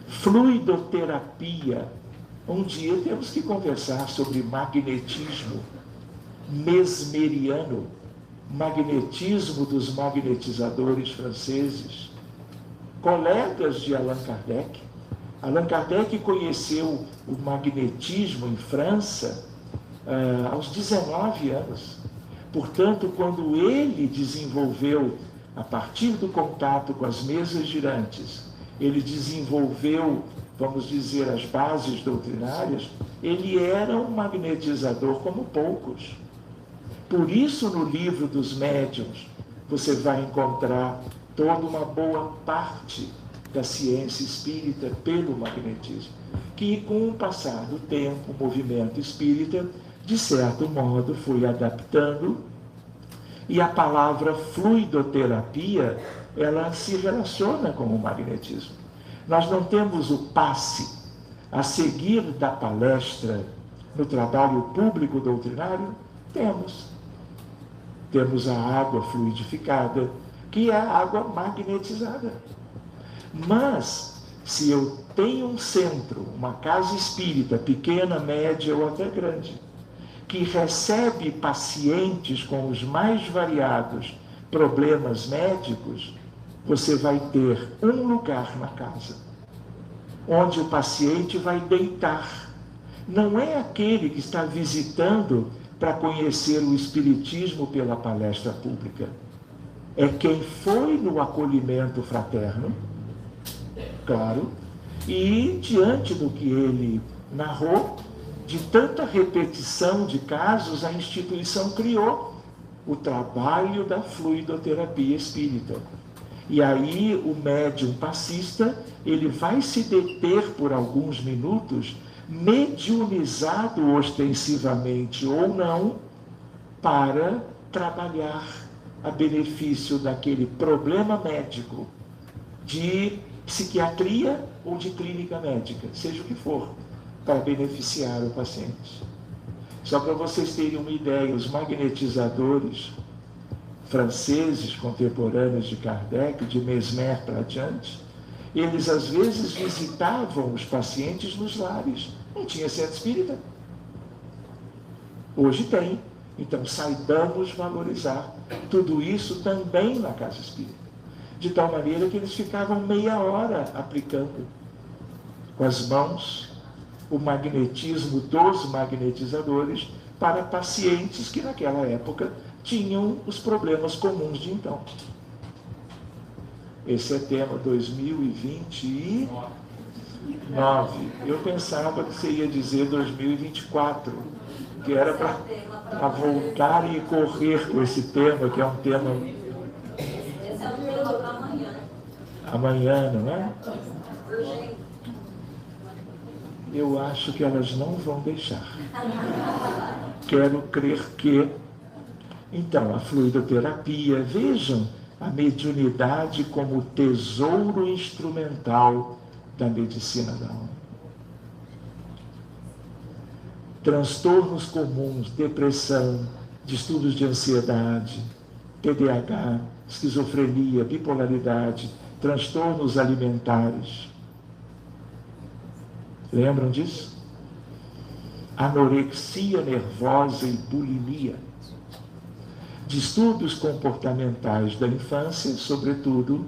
Fluidoterapia. Um dia temos que conversar sobre magnetismo mesmeriano, magnetismo dos magnetizadores franceses, colegas de Allan Kardec. Allan Kardec conheceu o magnetismo em França aos 19 anos. Portanto, quando ele desenvolveu, a partir do contato com as mesas girantes, ele desenvolveu, vamos dizer, as bases doutrinárias, ele era um magnetizador como poucos. Por isso, no livro dos médiuns, você vai encontrar toda uma boa parte da ciência espírita pelo magnetismo, que com o passar do tempo, o movimento espírita, de certo modo, foi adaptando, e a palavra fluidoterapia, ela se relaciona com o magnetismo. Nós não temos o passe a seguir da palestra no trabalho público doutrinário? Temos. Temos a água fluidificada, que é a água magnetizada. Mas, se eu tenho um centro, uma casa espírita, pequena, média ou até grande, que recebe pacientes com os mais variados problemas médicos, você vai ter um lugar na casa, onde o paciente vai deitar, não é aquele que está visitando para conhecer o Espiritismo pela palestra pública. É quem foi no acolhimento fraterno, claro, e diante do que ele narrou, de tanta repetição de casos, a instituição criou o trabalho da fluidoterapia espírita. E aí o médium passista, ele vai se deter por alguns minutos, mediunizado ostensivamente ou não, para trabalhar a benefício daquele problema médico de psiquiatria ou de clínica médica, seja o que for, para beneficiar o paciente. Só para vocês terem uma ideia, os magnetizadores franceses contemporâneos de Kardec, de Mesmer para adiante, eles às vezes visitavam os pacientes nos lares. Não tinha centro espírita. Hoje tem. Então saibamos valorizar tudo isso também na casa espírita. De tal maneira que eles ficavam meia hora aplicando com as mãos o magnetismo dos magnetizadores para pacientes que naquela época tinham os problemas comuns de então. Esse é tema 2029. Eu pensava que você ia dizer 2024, que era para voltar e correr com esse tema, que é um tema... Esse é um tema para amanhã. Amanhã, não é? Urgente. Eu acho que elas não vão deixar. Quero crer que... Então, a fluidoterapia, vejam a mediunidade como tesouro instrumental da medicina da alma. Transtornos comuns, depressão, distúrbios de ansiedade, TDAH, esquizofrenia, bipolaridade, transtornos alimentares. Lembram disso? Anorexia nervosa e bulimia. Distúrbios comportamentais da infância, sobretudo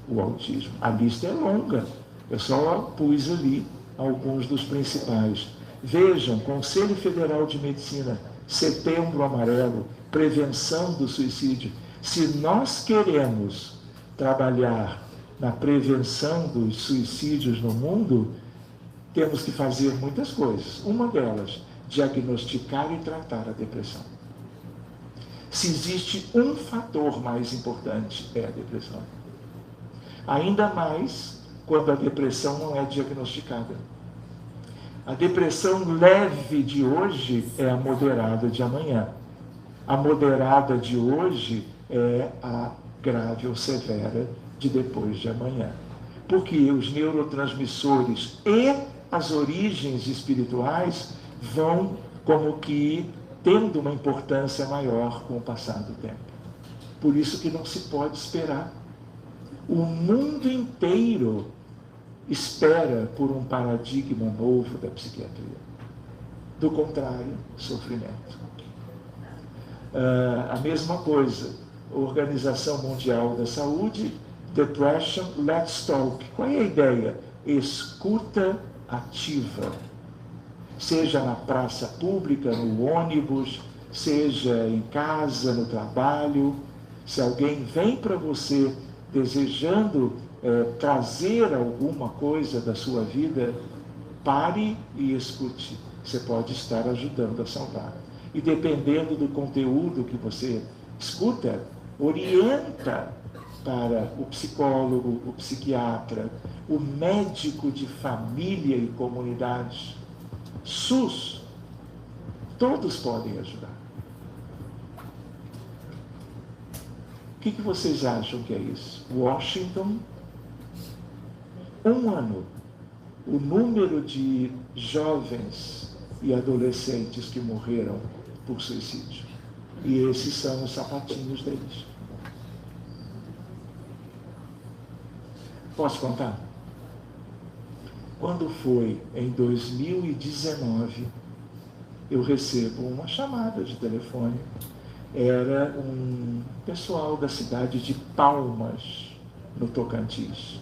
o autismo. A lista é longa, eu só pus ali alguns dos principais. Vejam, Conselho Federal de Medicina, Setembro Amarelo, prevenção do suicídio. Se nós queremos trabalhar na prevenção dos suicídios no mundo, temos que fazer muitas coisas. Uma delas, diagnosticar e tratar a depressão. Se existe um fator mais importante, é a depressão. Ainda mais quando a depressão não é diagnosticada. A depressão leve de hoje é a moderada de amanhã. A moderada de hoje é a grave ou severa de depois de amanhã. Porque os neurotransmissores e as origens espirituais vão como que tendo uma importância maior com o passar do tempo. Por isso que não se pode esperar. O mundo inteiro espera por um paradigma novo da psiquiatria. Do contrário, sofrimento. A mesma coisa, Organização Mundial da Saúde, Depression, Let's Talk. Qual é a ideia? Escuta ativa. Seja na praça pública, no ônibus, seja em casa, no trabalho. Se alguém vem para você desejando trazer alguma coisa da sua vida, pare e escute. Você pode estar ajudando a salvar. E dependendo do conteúdo que você escuta, orienta para o psicólogo, o psiquiatra, o médico de família e comunidade, SUS, todos podem ajudar. O que vocês acham que é isso? Washington, 1 ano, o número de jovens e adolescentes que morreram por suicídio. E esses são os sapatinhos deles. Posso contar? Quando foi em 2019, eu recebo uma chamada de telefone. Era um pessoal da cidade de Palmas, no Tocantins.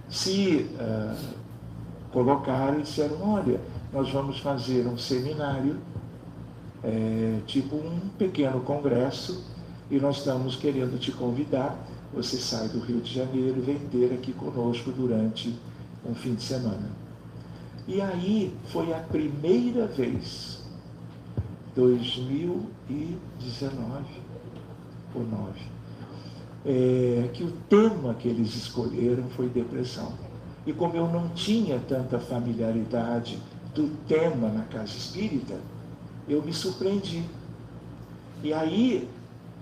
Se colocaram e disseram, olha, nós vamos fazer um seminário, tipo um pequeno congresso, e nós estamos querendo te convidar, você sai do Rio de Janeiro, vem ter aqui conosco durante um fim de semana. E aí foi a primeira vez, 2019 ou 9, que o tema que eles escolheram foi depressão. E como eu não tinha tanta familiaridade do tema na casa espírita, eu me surpreendi. E aí,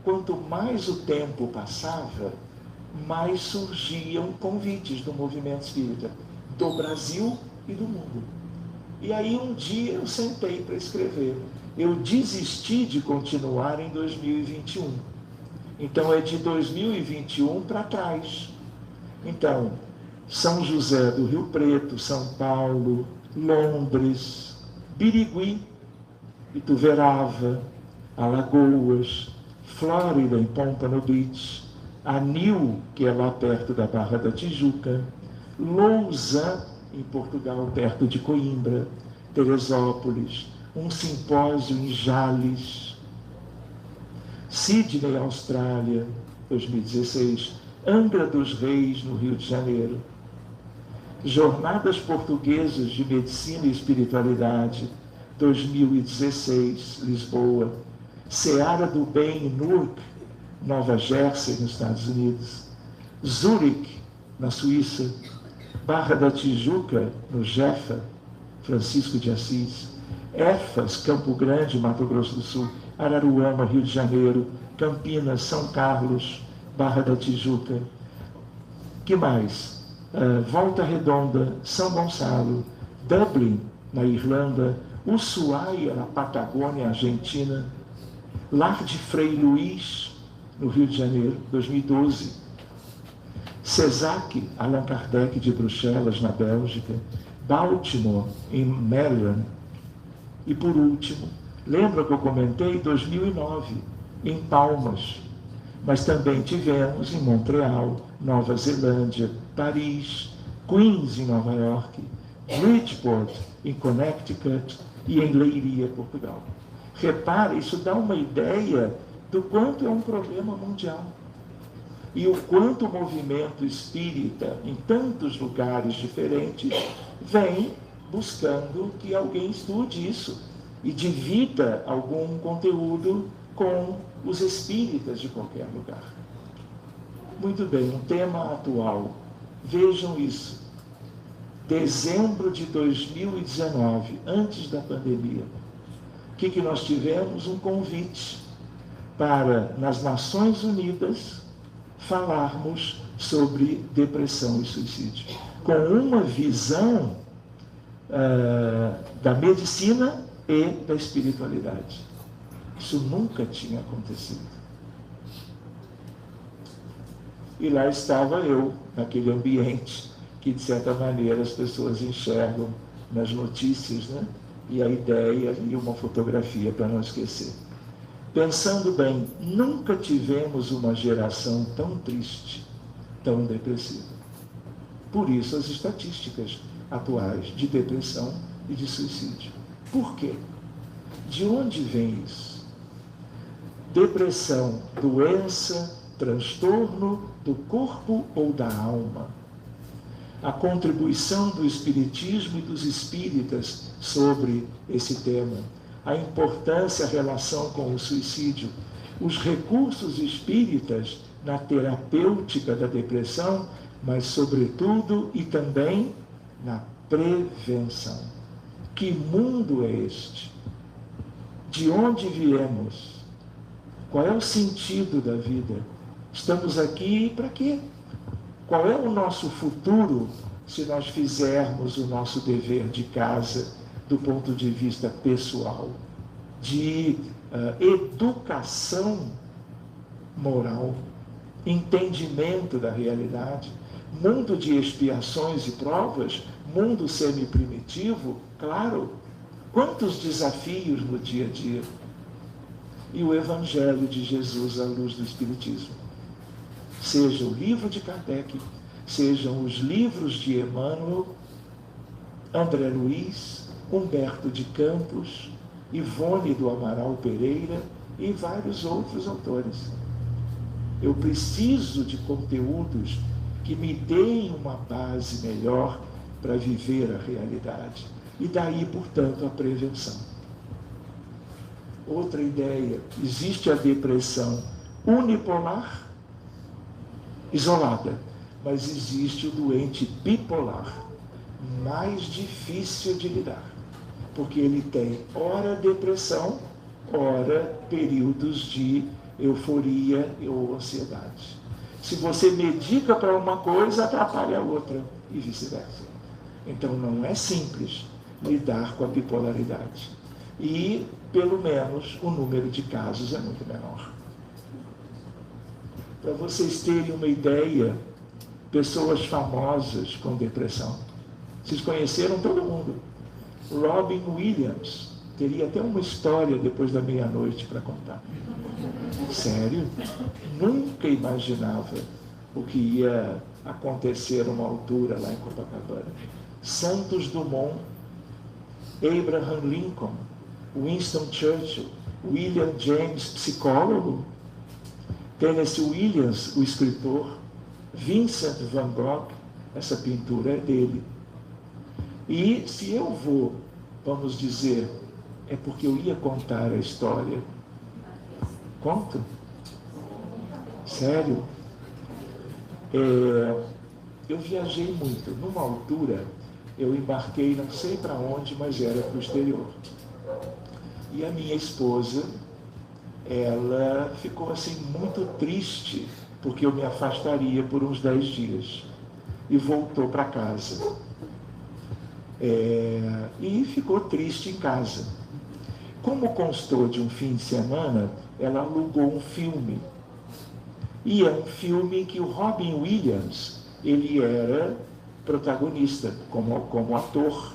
quanto mais o tempo passava, mais surgiam convites do movimento espírita, do Brasil e do mundo. E aí um dia eu sentei para escrever. Eu desisti de continuar em 2021. Então é de 2021 para trás. Então, São José do Rio Preto, São Paulo, Londres, Birigui, Ituverava, Alagoas, Flórida, em Pompano Beach, Anil, que é lá perto da Barra da Tijuca, Lousa, em Portugal, perto de Coimbra, Teresópolis, um simpósio em Jales, Sydney, Austrália, 2016, Angra dos Reis, no Rio de Janeiro, Jornadas Portuguesas de Medicina e Espiritualidade, 2016, Lisboa, Seara do Bem em Newark, Nova Jersey, nos Estados Unidos, Zurique, na Suíça, Barra da Tijuca, no Jefa, Francisco de Assis, Éfas, Campo Grande, Mato Grosso do Sul, Araruama, Rio de Janeiro, Campinas, São Carlos, Barra da Tijuca. Que mais? Volta Redonda, São Gonçalo, Dublin, na Irlanda, Ushuaia, na Patagônia, Argentina, Lar de Frei Luís, no Rio de Janeiro, 2012, Cezac, Allan Kardec de Bruxelas, na Bélgica, Baltimore, em Maryland, e por último, lembra que eu comentei 2009, em Palmas, mas também tivemos em Montreal, Nova Zelândia, Paris, Queens, em Nova York, Bridgeport, em Connecticut e em Leiria, Portugal. Repare, isso dá uma ideia do quanto é um problema mundial. E o quanto o movimento espírita, em tantos lugares diferentes, vem buscando que alguém estude isso e divida algum conteúdo com os espíritas de qualquer lugar. Muito bem, um tema atual. Vejam isso. Dezembro de 2019, antes da pandemia, o que nós tivemos? Um convite para, nas Nações Unidas, falarmos sobre depressão e suicídio, com uma visão da medicina e da espiritualidade. Isso nunca tinha acontecido. E lá estava eu, naquele ambiente que, de certa maneira, as pessoas enxergam nas notícias, né? E a ideia e uma fotografia para não esquecer. Pensando bem, nunca tivemos uma geração tão triste, tão depressiva. Por isso as estatísticas atuais de depressão e de suicídio. Por quê? De onde vem isso? Depressão, doença, transtorno do corpo ou da alma. A contribuição do Espiritismo e dos espíritas sobre esse tema. A importância, a relação com o suicídio. Os recursos espíritas na terapêutica da depressão, mas sobretudo e também na prevenção. Que mundo é este? De onde viemos? Qual é o sentido da vida? Estamos aqui para quê? Qual é o nosso futuro se nós fizermos o nosso dever de casa do ponto de vista pessoal, de educação moral, entendimento da realidade, mundo de expiações e provas, mundo semi-primitivo, claro, quantos desafios no dia a dia. E o Evangelho de Jesus à luz do Espiritismo. Seja o livro de Kardec, sejam os livros de Emmanuel, André Luiz, Humberto de Campos, Ivone do Amaral Pereira e vários outros autores. Eu preciso de conteúdos que me deem uma base melhor para viver a realidade. E daí, portanto, a prevenção. Outra ideia, existe a depressão unipolar, isolada, mas existe o doente bipolar, mais difícil de lidar, porque ele tem ora depressão, ora períodos de euforia ou ansiedade. Se você medica para uma coisa, atrapalha a outra, e vice-versa. Então não é simples lidar com a bipolaridade. E, pelo menos, o número de casos é muito menor. Para vocês terem uma ideia, pessoas famosas com depressão. Vocês conheceram todo mundo. Robin Williams teria até uma história depois da meia-noite para contar. Sério? Nunca imaginava o que ia acontecer a uma altura lá em Copacabana. Santos Dumont, Abraham Lincoln, Winston Churchill, William James, psicólogo, Tennessee Williams, o escritor, Vincent van Gogh, essa pintura é dele. E se eu vou, vamos dizer, é porque eu ia contar a história. Conto? Sério? Eu viajei muito. Numa altura, eu embarquei, não sei para onde, mas era para o exterior. E a minha esposa, ela ficou assim muito triste, porque eu me afastaria por uns 10 dias. E voltou para casa. E ficou triste em casa. Como constou de um fim de semana, ela alugou um filme. E é um filme em que o Robin Williams, ele era protagonista, como ator.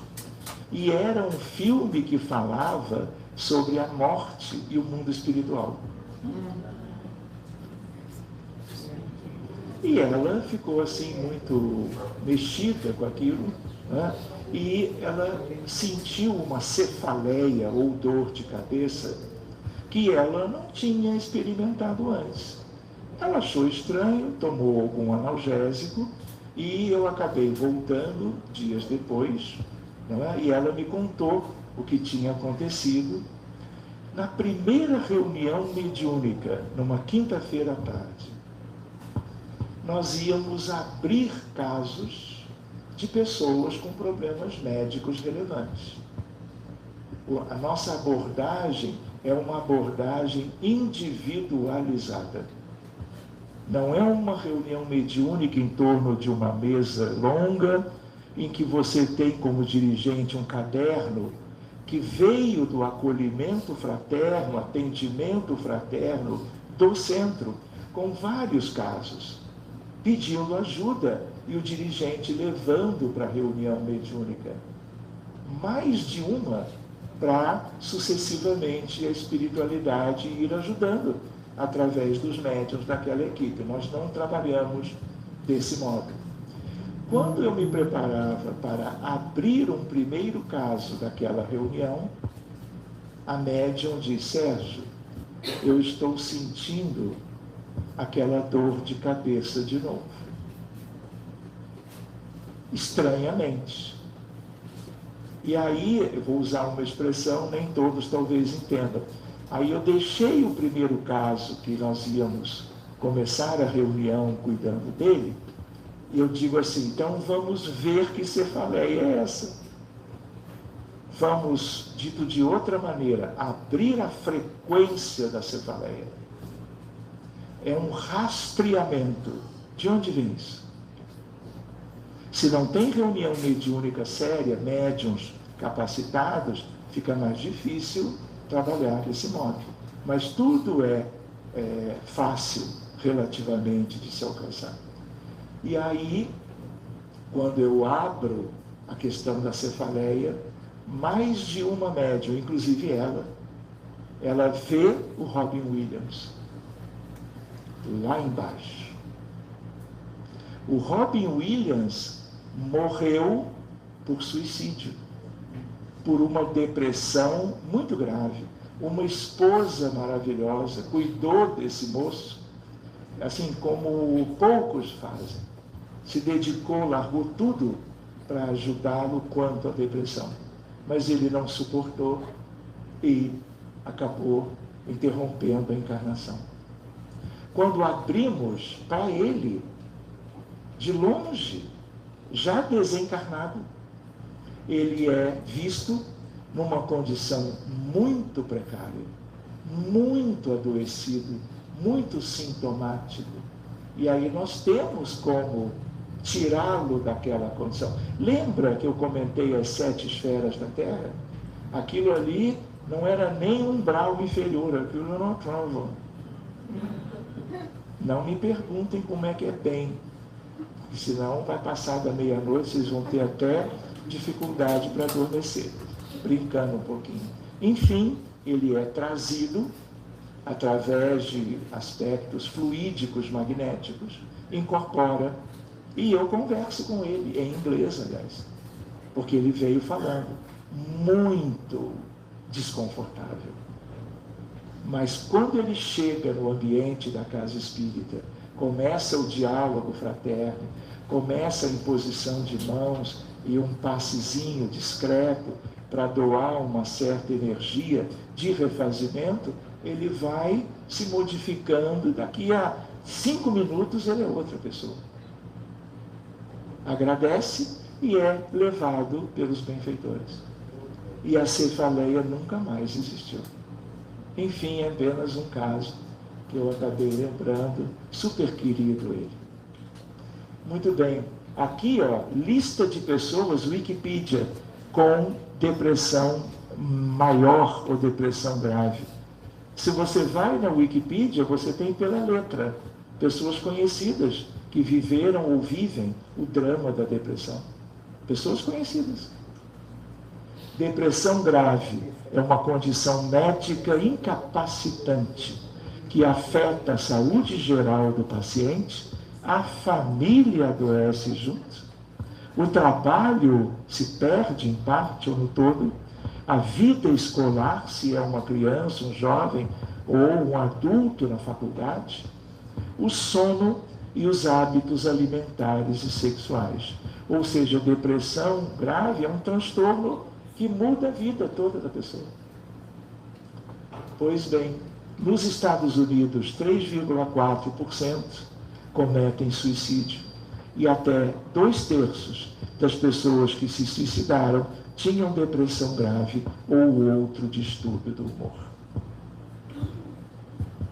E era um filme que falava sobre a morte e o mundo espiritual. E ela ficou assim muito mexida com aquilo, né? E ela sentiu uma cefaleia ou dor de cabeça que ela não tinha experimentado antes. Ela achou estranho, tomou algum analgésico e eu acabei voltando dias depois, né? E ela me contou o que tinha acontecido. Na primeira reunião mediúnica, numa quinta-feira à tarde, nós íamos abrir casos de pessoas com problemas médicos relevantes. A nossa abordagem é uma abordagem individualizada. Não é uma reunião mediúnica em torno de uma mesa longa, em que você tem como dirigente um caderno que veio do acolhimento fraterno, atendimento fraterno do centro, com vários casos, pedindo ajuda e o dirigente levando para a reunião mediúnica. Mais de uma, para sucessivamente a espiritualidade ir ajudando através dos médiuns daquela equipe. Nós não trabalhamos desse modo. Quando eu me preparava para abrir um primeiro caso daquela reunião, a médium disse: Sérgio, eu estou sentindo aquela dor de cabeça de novo. Estranhamente. E aí, eu vou usar uma expressão, nem todos talvez entendam. Aí eu deixei o primeiro caso, que nós íamos começar a reunião cuidando dele, e eu digo assim: então vamos ver que cefaleia é essa. Vamos, dito de outra maneira, abrir a frequência da cefaleia. É um rastreamento. De onde vem isso? Se não tem reunião mediúnica séria, médiuns capacitados, fica mais difícil trabalhar desse modo. Mas tudo é fácil, relativamente, de se alcançar. E aí, quando eu abro a questão da cefaleia, mais de uma médium, inclusive ela vê o Robin Williams lá embaixo. O Robin Williams morreu por suicídio, por uma depressão muito grave. Uma esposa maravilhosa cuidou desse moço, assim como poucos fazem. Se dedicou, largou tudo para ajudá-lo quanto à depressão. Mas ele não suportou e acabou interrompendo a encarnação. Quando abrimos para ele, de longe, já desencarnado, ele é visto numa condição muito precária, muito adoecido, muito sintomático. E aí nós temos como tirá-lo daquela condição. Lembra que eu comentei as 7 esferas da Terra? Aquilo ali não era nem um grau inferior, aquilo era uma trova. Não me perguntem como é que é bem, senão vai passar da meia-noite, vocês vão ter até dificuldade para adormecer, brincando um pouquinho. Enfim, ele é trazido através de aspectos fluídicos, magnéticos, incorpora, e eu converso com ele, em inglês, aliás, porque ele veio falando, muito desconfortável. Mas quando ele chega no ambiente da casa espírita, começa o diálogo fraterno, começa a imposição de mãos e um passezinho discreto para doar uma certa energia de refazimento, ele vai se modificando. Daqui a 5 minutos ele é outra pessoa. Agradece e é levado pelos benfeitores. E a cefaleia nunca mais existiu. Enfim, é apenas um caso que eu acabei lembrando, super querido ele. Muito bem, aqui, ó, lista de pessoas, Wikipedia, com depressão maior ou depressão grave. Se você vai na Wikipedia, você tem pela letra pessoas conhecidas que viveram ou vivem o drama da depressão. Pessoas conhecidas. Depressão grave é uma condição médica incapacitante que afeta a saúde geral do paciente, a família adoece junto, o trabalho se perde em parte ou no todo, a vida escolar, se é uma criança, um jovem ou um adulto na faculdade, o sono e os hábitos alimentares e sexuais. Ou seja, a depressão grave é um transtorno que muda a vida toda da pessoa. Pois bem, nos Estados Unidos, 3,4% cometem suicídio. E até 2/3 das pessoas que se suicidaram tinham depressão grave ou outro distúrbio do humor.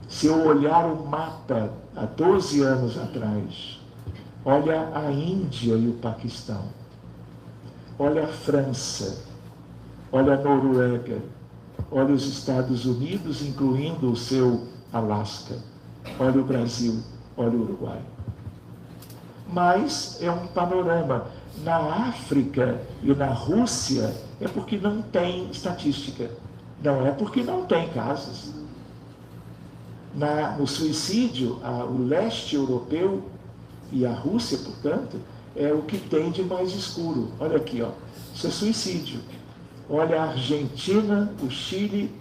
Se eu olhar o mapa há 12 anos atrás, olha a Índia e o Paquistão, olha a França, olha a Noruega, olha os Estados Unidos, incluindo o seu Alasca, olha o Brasil, olha o Uruguai. Mas é um panorama. Na África e na Rússia é porque não tem estatística, não é porque não tem casos. No suicídio, o leste europeu e a Rússia, portanto, é o que tem de mais escuro. Olha aqui, ó, isso é suicídio. Olha a Argentina, o Chile,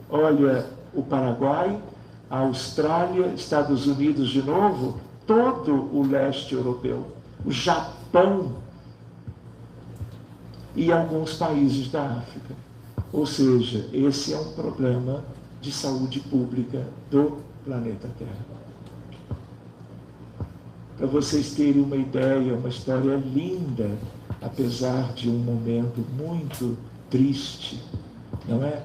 olha o Paraguai, a Austrália, Estados Unidos de novo, todo o leste europeu, o Japão e alguns países da África. Ou seja, esse é um problema de saúde pública do planeta Terra. Para vocês terem uma ideia, uma história linda, apesar de um momento muito triste, não é?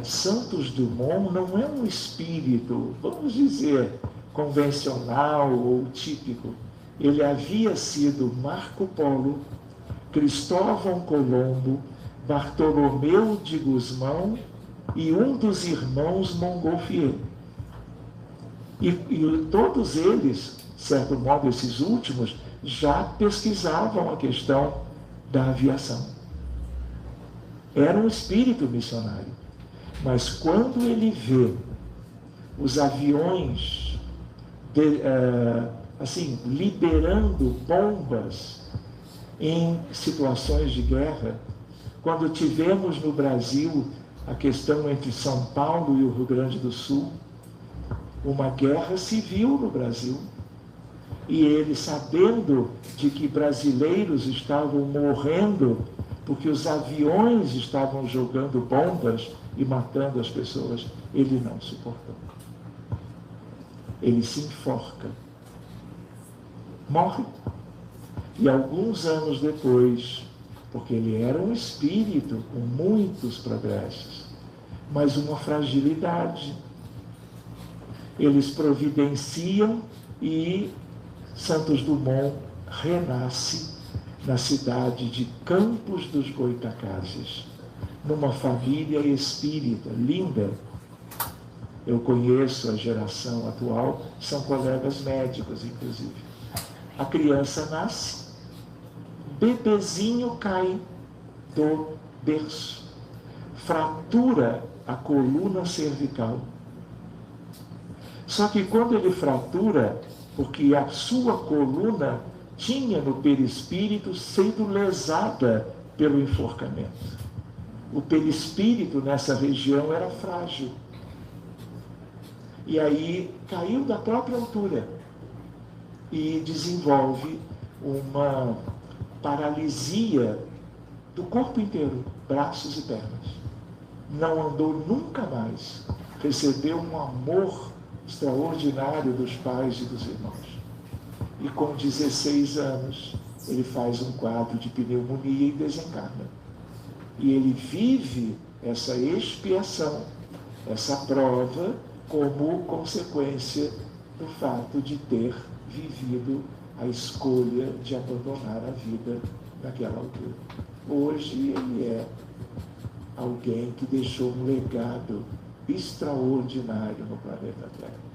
Santos Dumont não é um espírito, vamos dizer, convencional ou típico. Ele havia sido Marco Polo, Cristóvão Colombo, Bartolomeu de Gusmão e um dos irmãos Montgolfier. E todos eles, de certo modo, esses últimos, já pesquisavam a questão da aviação. Era um espírito missionário. Mas quando ele vê os aviões liberando bombas em situações de guerra, quando tivemos no Brasil a questão entre São Paulo e o Rio Grande do Sul, uma guerra civil no Brasil, e ele, sabendo de que brasileiros estavam morrendo porque os aviões estavam jogando bombas e matando as pessoas, ele não suportou. Ele se enforca, morre. E alguns anos depois, porque ele era um espírito com muitos progressos, mas uma fragilidade, eles providenciam e Santos Dumont renasce na cidade de Campos dos Goitacazes, numa família espírita linda. Eu conheço a geração atual, são colegas médicos, inclusive. A criança nasce, bebezinho cai do berço, fratura a coluna cervical. Só que quando ele fratura, porque a sua coluna tinha no perispírito sido lesada pelo enforcamento. O perispírito nessa região era frágil. E aí caiu da própria altura e desenvolve uma paralisia do corpo inteiro, braços e pernas. Não andou nunca mais. Recebeu um amor extraordinário dos pais e dos irmãos. E com 16 anos, ele faz um quadro de pneumonia e desencarna. E ele vive essa expiação, essa prova, como consequência do fato de ter vivido a escolha de abandonar a vida naquela altura. Hoje ele é alguém que deixou um legado extraordinário no planeta Terra.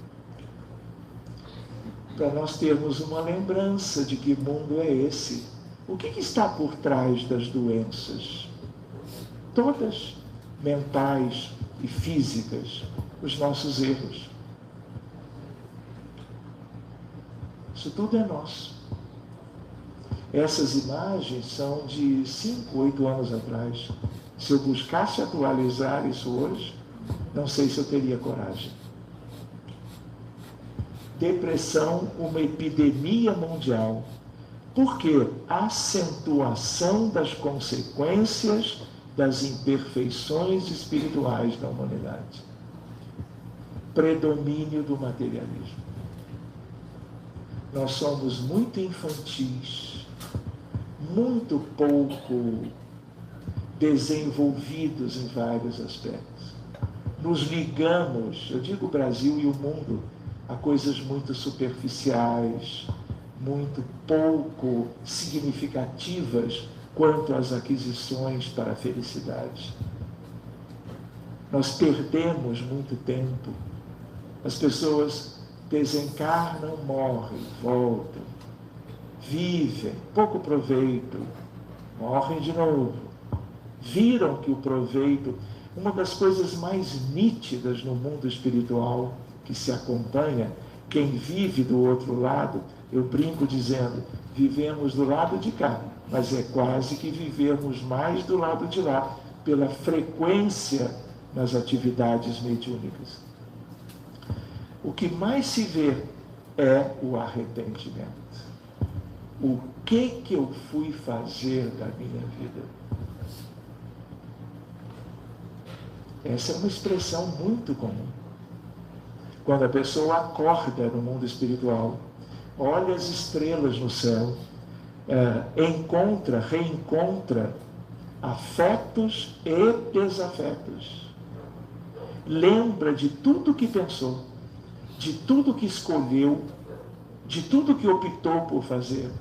Para nós termos uma lembrança de que mundo é esse. O que está por trás das doenças? Todas mentais e físicas, os nossos erros. Isso tudo é nosso. Essas imagens são de 5, 8 anos atrás. Se eu buscasse atualizar isso hoje, não sei se eu teria coragem. Depressão, uma epidemia mundial. Por quê? Acentuação das consequências das imperfeições espirituais da humanidade. Predomínio do materialismo. Nós somos muito infantis, muito pouco desenvolvidos em vários aspectos. Nos ligamos, eu digo o Brasil e o mundo, a coisas muito superficiais, muito pouco significativas quanto às aquisições para a felicidade. Nós perdemos muito tempo. As pessoas desencarnam, morrem, voltam, vivem, pouco proveito, morrem de novo. Viram que o proveito, uma das coisas mais nítidas no mundo espiritual que se acompanha, quem vive do outro lado, eu brinco dizendo, vivemos do lado de cá, mas é quase que vivemos mais do lado de lá, pela frequência nas atividades mediúnicas. O que mais se vê é o arrependimento. O que eu fui fazer da minha vida? Essa é uma expressão muito comum. Quando a pessoa acorda no mundo espiritual, olha as estrelas no céu, reencontra afetos e desafetos. Lembra de tudo que pensou, de tudo que escolheu, de tudo que optou por fazer.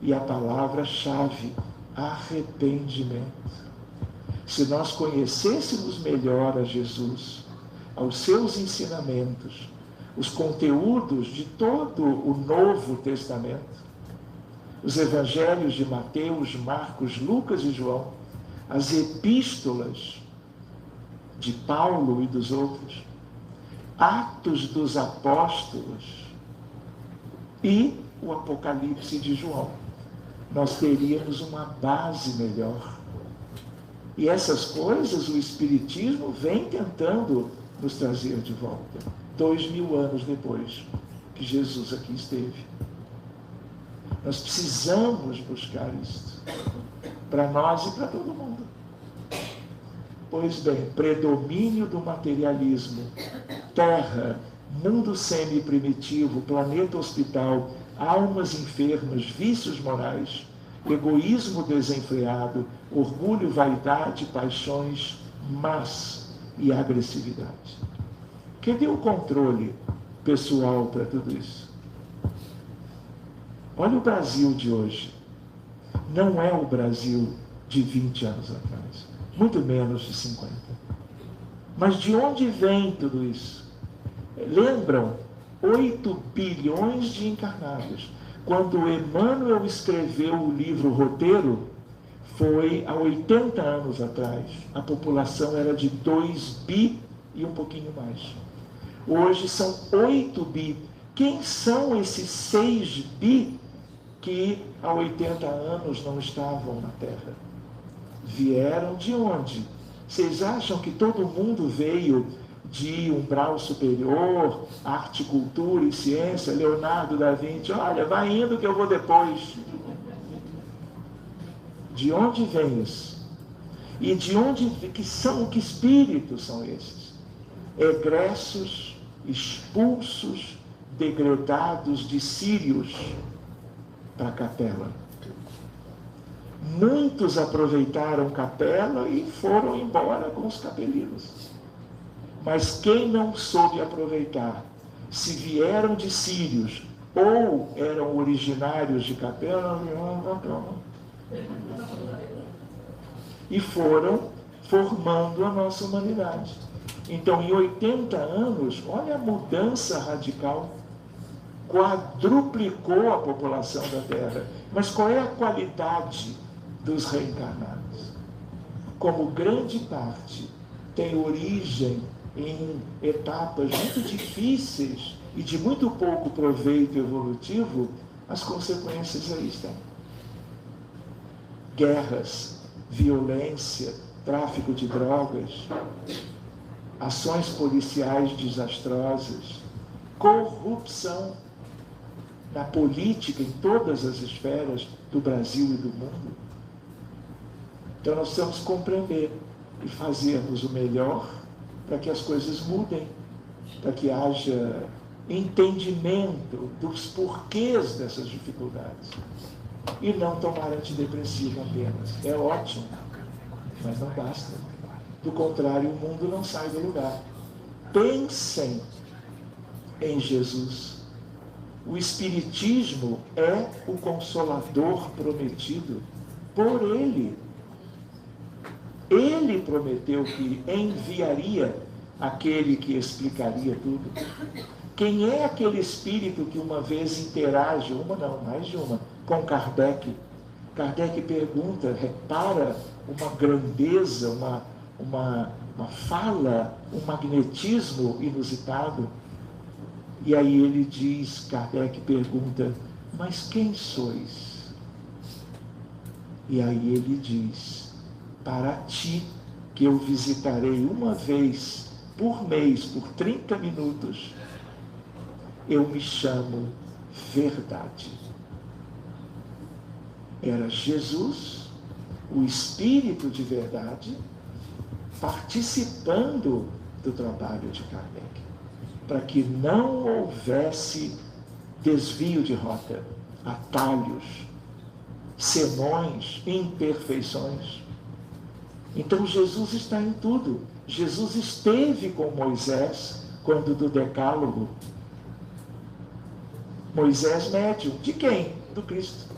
E a palavra-chave, arrependimento. Se nós conhecêssemos melhor a Jesus, aos seus ensinamentos, os conteúdos de todo o Novo Testamento, os evangelhos de Mateus, Marcos, Lucas e João, as epístolas de Paulo e dos outros, Atos dos Apóstolos e o Apocalipse de João. nós teríamos uma base melhor. E essas coisas o Espiritismo vem tentando nos trazer de volta. 2000 anos depois que Jesus aqui esteve. Nós precisamos buscar isso para nós e para todo mundo. Pois bem, predomínio do materialismo, terra, mundo semi-primitivo, planeta hospital, almas enfermas, vícios morais, egoísmo desenfreado, orgulho, vaidade, paixões más e agressividade. Cadê o controle pessoal para tudo isso? Olha o Brasil de hoje. Não é o Brasil de 20 anos atrás, muito menos de 50. Mas de onde vem tudo isso? Lembram? 8 bilhões de encarnados. Quando Emmanuel escreveu o livro Roteiro, foi há 80 anos atrás. A população era de 2 bi e um pouquinho mais. Hoje são 8 bi. Quem são esses 6 bi que há 80 anos não estavam na Terra? Vieram de onde? Vocês acham que todo mundo veio de umbral superior, arte, cultura e ciência, Leonardo da Vinci? Olha, vai indo que eu vou depois. De onde vem isso? E de onde que espíritos são esses? Egressos, expulsos, degradados de Sírios para a capela. Muitos aproveitaram capela e foram embora com os capelinos. Mas quem não soube aproveitar, se vieram de Sírios ou eram originários de capela, e foram formando a nossa humanidade. Então, em 80 anos, olha a mudança radical. Quadruplicou a população da Terra. Mas qual é a qualidade dos reencarnados? Como grande parte tem origem em etapas muito difíceis e de muito pouco proveito evolutivo, as consequências aí estão. Guerras, violência, tráfico de drogas, ações policiais desastrosas, corrupção na política, em todas as esferas do Brasil e do mundo. Então nós precisamos compreender e fazermos o melhor para que as coisas mudem, para que haja entendimento dos porquês dessas dificuldades. E não tomar antidepressivo apenas. É ótimo, mas não basta. Do contrário, o mundo não sai do lugar. Pensem em Jesus. O Espiritismo é o Consolador prometido por Ele. Ele prometeu que enviaria aquele que explicaria tudo. Quem é aquele espírito que uma vez interage, uma não, mais de uma, com Kardec? Kardec pergunta, repara uma grandeza, uma fala, um magnetismo inusitado. E aí ele diz, Kardec pergunta, mas quem sois? E aí ele diz, para ti, que eu visitarei uma vez por mês, por 30 minutos, eu me chamo Verdade. Era Jesus, o Espírito de Verdade, participando do trabalho de Kardec, para que não houvesse desvio de rota, atalhos, senões, imperfeições. Então Jesus está em tudo. Jesus esteve com Moisés quando do Decálogo. Moisés médium. De quem? Do Cristo.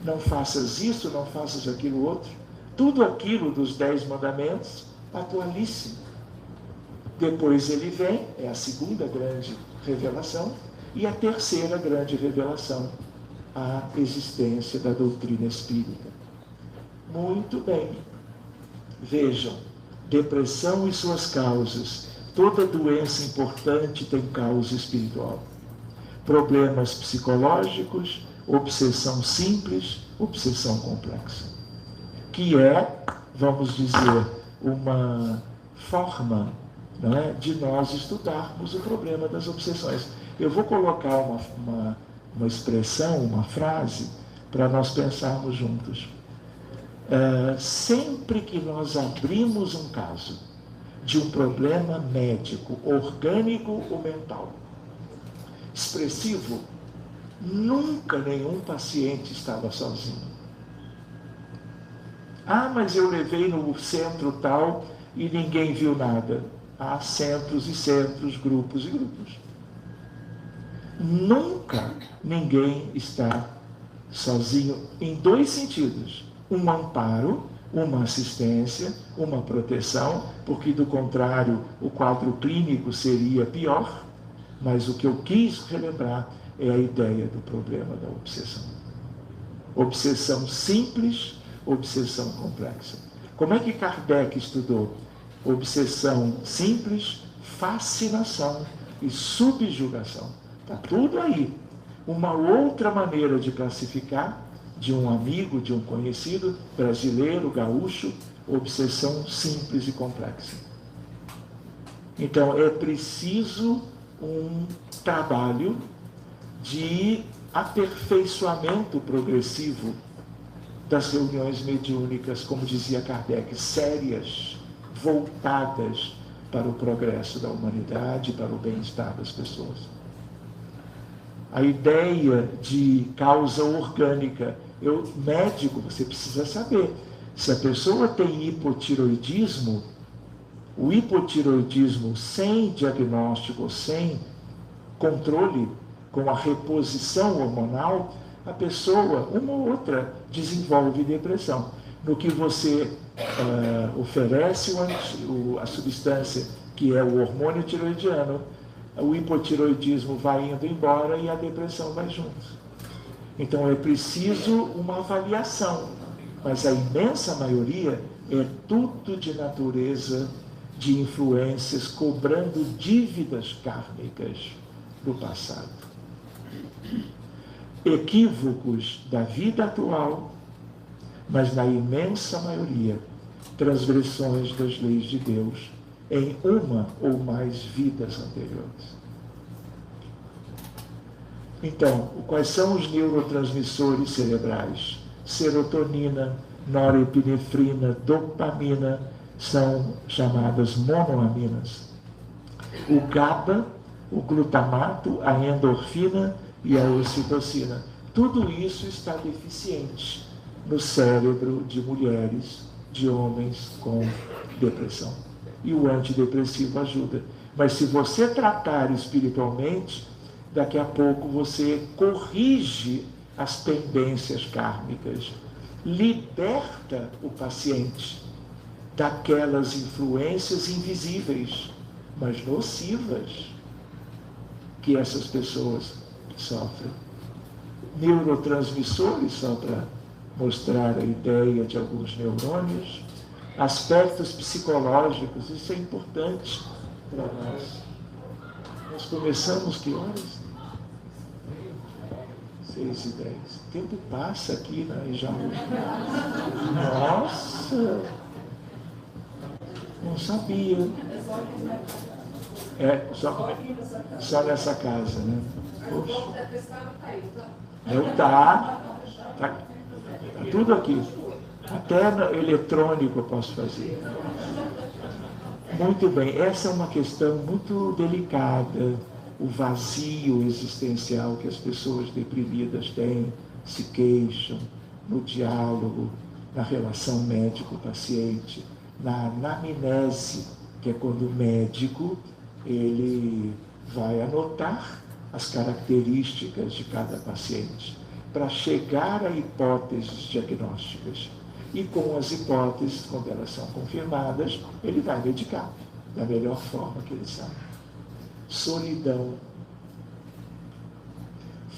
Não faças isso, não faças aquilo outro. Tudo aquilo dos 10 mandamentos, atualíssimo. Depois ele vem, é a segunda grande revelação, e a terceira grande revelação, a existência da doutrina espírita. Muito bem. Vejam, depressão e suas causas. Toda doença importante tem causa espiritual. Problemas psicológicos, obsessão simples, obsessão complexa, que é, vamos dizer, uma forma, não é, de nós estudarmos o problema das obsessões. Eu vou colocar uma expressão, uma frase, para nós pensarmos juntos. Sempre que nós abrimos um caso de um problema médico, orgânico ou mental, expressivo, nunca nenhum paciente estava sozinho. Ah, mas eu levei no centro tal e ninguém viu nada. Há centros e centros, grupos e grupos. Nunca ninguém está sozinho em dois sentidos. Um amparo, uma assistência, uma proteção, porque do contrário o quadro clínico seria pior, mas o que eu quis relembrar é a ideia do problema da obsessão. Obsessão simples, obsessão complexa. Como é que Kardec estudou? Obsessão simples, fascinação e subjugação. Está tudo aí. Uma outra maneira de classificar, de um amigo, de um conhecido, brasileiro, gaúcho, obsessão simples e complexa. Então, é preciso um trabalho de aperfeiçoamento progressivo das reuniões mediúnicas, como dizia Kardec, sérias, voltadas para o progresso da humanidade, para o bem-estar das pessoas. A ideia de causa orgânica, médico, você precisa saber, se a pessoa tem hipotiroidismo, o hipotiroidismo sem diagnóstico, sem controle, com a reposição hormonal, a pessoa, uma ou outra, desenvolve depressão. No que você oferece a substância, que é o hormônio tiroidiano, o hipotiroidismo vai indo embora e a depressão vai junto. Então é preciso uma avaliação, mas a imensa maioria é tudo de natureza de influências cobrando dívidas kármicas do passado. Equívocos da vida atual, mas na imensa maioria, transgressões das leis de Deus em uma ou mais vidas anteriores. Então, quais são os neurotransmissores cerebrais? Serotonina, norepinefrina, dopamina, são chamadas monoaminas. O GABA, o glutamato, a endorfina e a ocitocina. Tudo isso está deficiente no cérebro de mulheres, de homens com depressão. E o antidepressivo ajuda. Mas se você tratar espiritualmente, daqui a pouco você corrige as pendências kármicas, liberta o paciente daquelas influências invisíveis, mas nocivas, que essas pessoas sofrem. Neurotransmissores, só para mostrar a ideia de alguns neurônios, aspectos psicológicos, isso é importante para nós. Nós começamos que horas? 6h10. O tempo passa aqui na Jaú. Nossa! Não sabia. Só nessa casa, né? Poxa. Tá tudo aqui. Até eletrônico eu posso fazer. Muito bem, essa é uma questão muito delicada, o vazio existencial que as pessoas deprimidas têm, se queixam no diálogo, na relação médico-paciente, na anamnese, que é quando o médico ele vai anotar as características de cada paciente, para chegar a hipóteses diagnósticas. E com as hipóteses, quando elas são confirmadas, ele vai medicar da melhor forma que ele sabe. Solidão,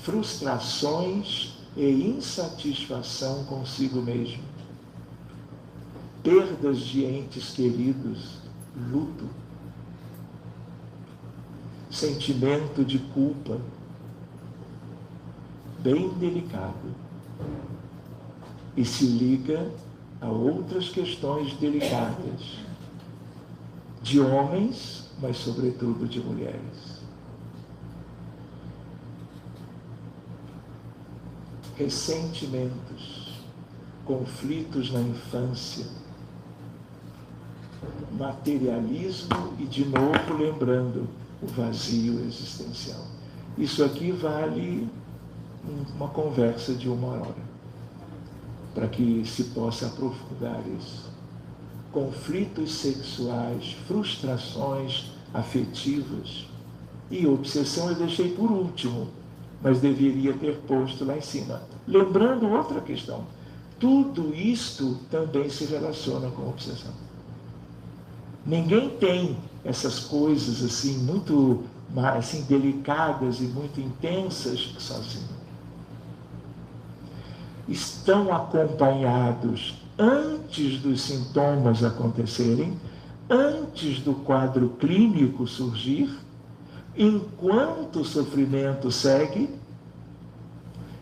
frustrações e insatisfação consigo mesmo, perdas de entes queridos, luto, sentimento de culpa, bem delicado e se liga a outras questões delicadas de homens, mas sobretudo de mulheres. Ressentimentos, conflitos na infância, materialismo e, de novo, lembrando o vazio existencial. Isso aqui vale uma conversa de 1 hora, para que se possa aprofundar isso. Conflitos sexuais, frustrações afetivas e obsessão eu deixei por último, mas deveria ter posto lá em cima. Lembrando outra questão, tudo isto também se relaciona com obsessão. Ninguém tem essas coisas assim muito assim, delicadas e muito intensas sozinho. Estão acompanhados antes dos sintomas acontecerem, antes do quadro clínico surgir, enquanto o sofrimento segue,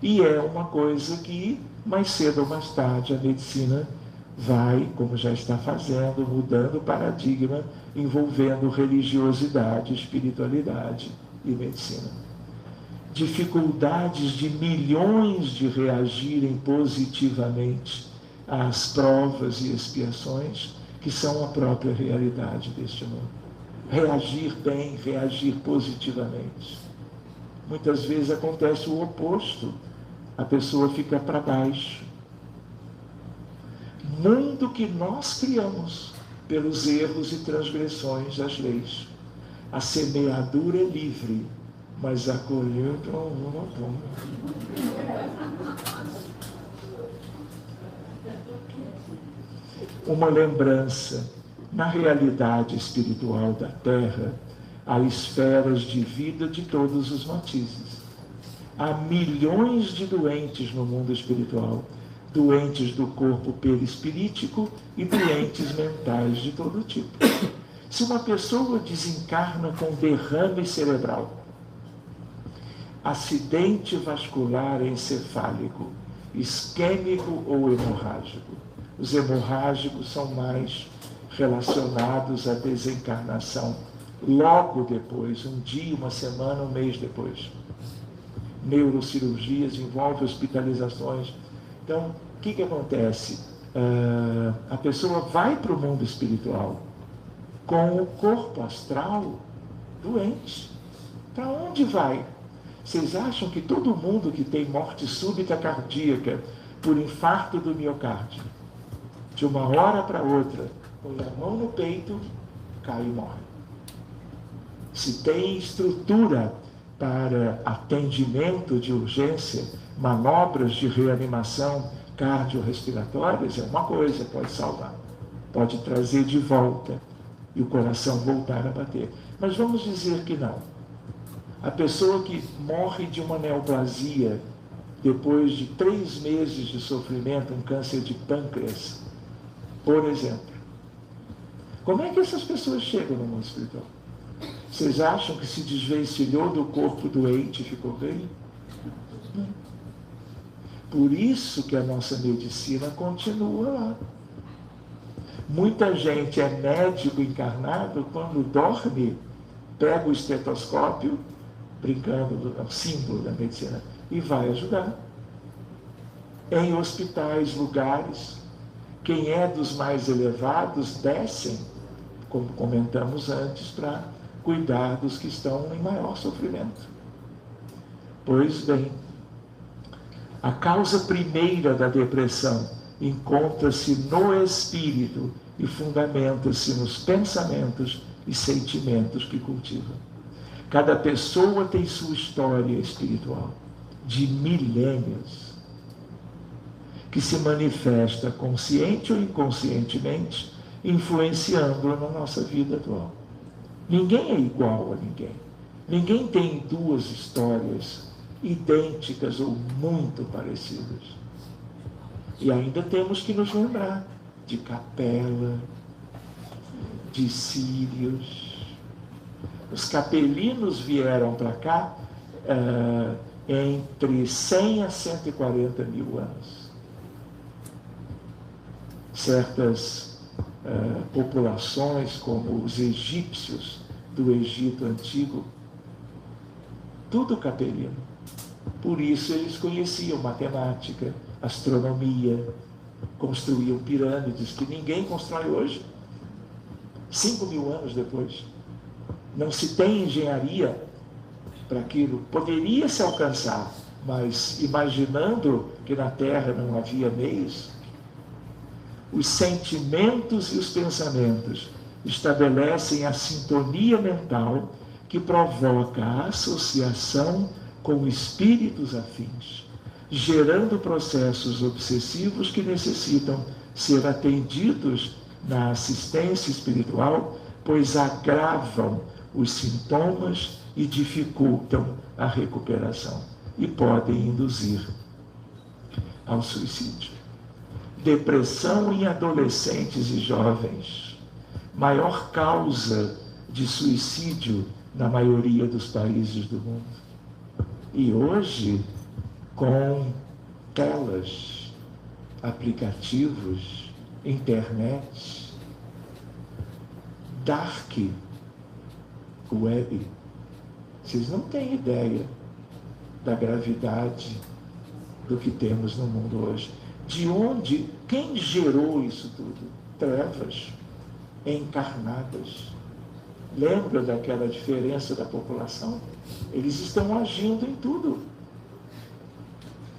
e é uma coisa que mais cedo ou mais tarde a medicina vai, como já está fazendo, mudando o paradigma, envolvendo religiosidade, espiritualidade e medicina. Dificuldades de milhões de reagirem positivamente às provas e expiações que são a própria realidade deste mundo. Reagir bem, reagir positivamente. Muitas vezes acontece o oposto, a pessoa fica para baixo. Mundo que nós criamos pelos erros e transgressões das leis. A semeadura é livre, mas a colheita não pode. Uma lembrança, na realidade espiritual da Terra, há esferas de vida de todos os matizes. Há milhões de doentes no mundo espiritual, doentes do corpo perispirítico e doentes mentais de todo tipo. Se uma pessoa desencarna com derrame cerebral, acidente vascular encefálico, isquêmico ou hemorrágico, os hemorrágicos são mais relacionados à desencarnação logo depois, um dia, uma semana, um mês depois. Neurocirurgias envolvem hospitalizações. Então, o que acontece? A pessoa vai para o mundo espiritual com o corpo astral doente. Para onde vai? Vocês acham que todo mundo que tem morte súbita cardíaca por infarto do miocárdio, de uma hora para outra, põe a mão no peito, cai e morre? Se tem estrutura para atendimento de urgência, manobras de reanimação cardiorrespiratórias, é uma coisa, pode salvar, pode trazer de volta e o coração voltar a bater. Mas vamos dizer que não. A pessoa que morre de uma neoplasia depois de 3 meses de sofrimento, um câncer de pâncreas, por exemplo. Como é que essas pessoas chegam no mundo espiritual? Vocês acham que se desvencilhou do corpo doente e ficou bem? Não. Por isso que a nossa medicina continua lá. Muita gente é médico encarnado, quando dorme, pega o estetoscópio, brincando, é um símbolo da medicina, e vai ajudar. Em hospitais, lugares, quem é dos mais elevados descem, como comentamos antes, para cuidar dos que estão em maior sofrimento. Pois bem, a causa primeira da depressão encontra-se no espírito e fundamenta-se nos pensamentos e sentimentos que cultiva. Cada pessoa tem sua história espiritual, de milênios, que se manifesta consciente ou inconscientemente, influenciando-a na nossa vida atual. Ninguém é igual a ninguém. Ninguém tem 2 histórias idênticas ou muito parecidas. E ainda temos que nos lembrar de Capela, de Sírios. Os capelinos vieram para cá entre 100 a 140 mil anos. Certas populações, como os egípcios do Egito Antigo, tudo capelino. Por isso eles conheciam matemática, astronomia, construíam pirâmides que ninguém constrói hoje. 5 mil anos depois. Não se tem engenharia para aquilo. Poderia se alcançar, mas imaginando que na Terra não havia meios, os sentimentos e os pensamentos estabelecem a sintonia mental que provoca a associação com espíritos afins, gerando processos obsessivos que necessitam ser atendidos na assistência espiritual, pois agravam os sintomas e dificultam a recuperação e podem induzir ao suicídio. Depressão em adolescentes e jovens, maior causa de suicídio na maioria dos países do mundo. E hoje, com telas, aplicativos, internet, dark web, vocês não têm ideia da gravidade do que temos no mundo hoje. De onde, quem gerou isso tudo? Trevas encarnadas. Lembra daquela diferença da população? Eles estão agindo em tudo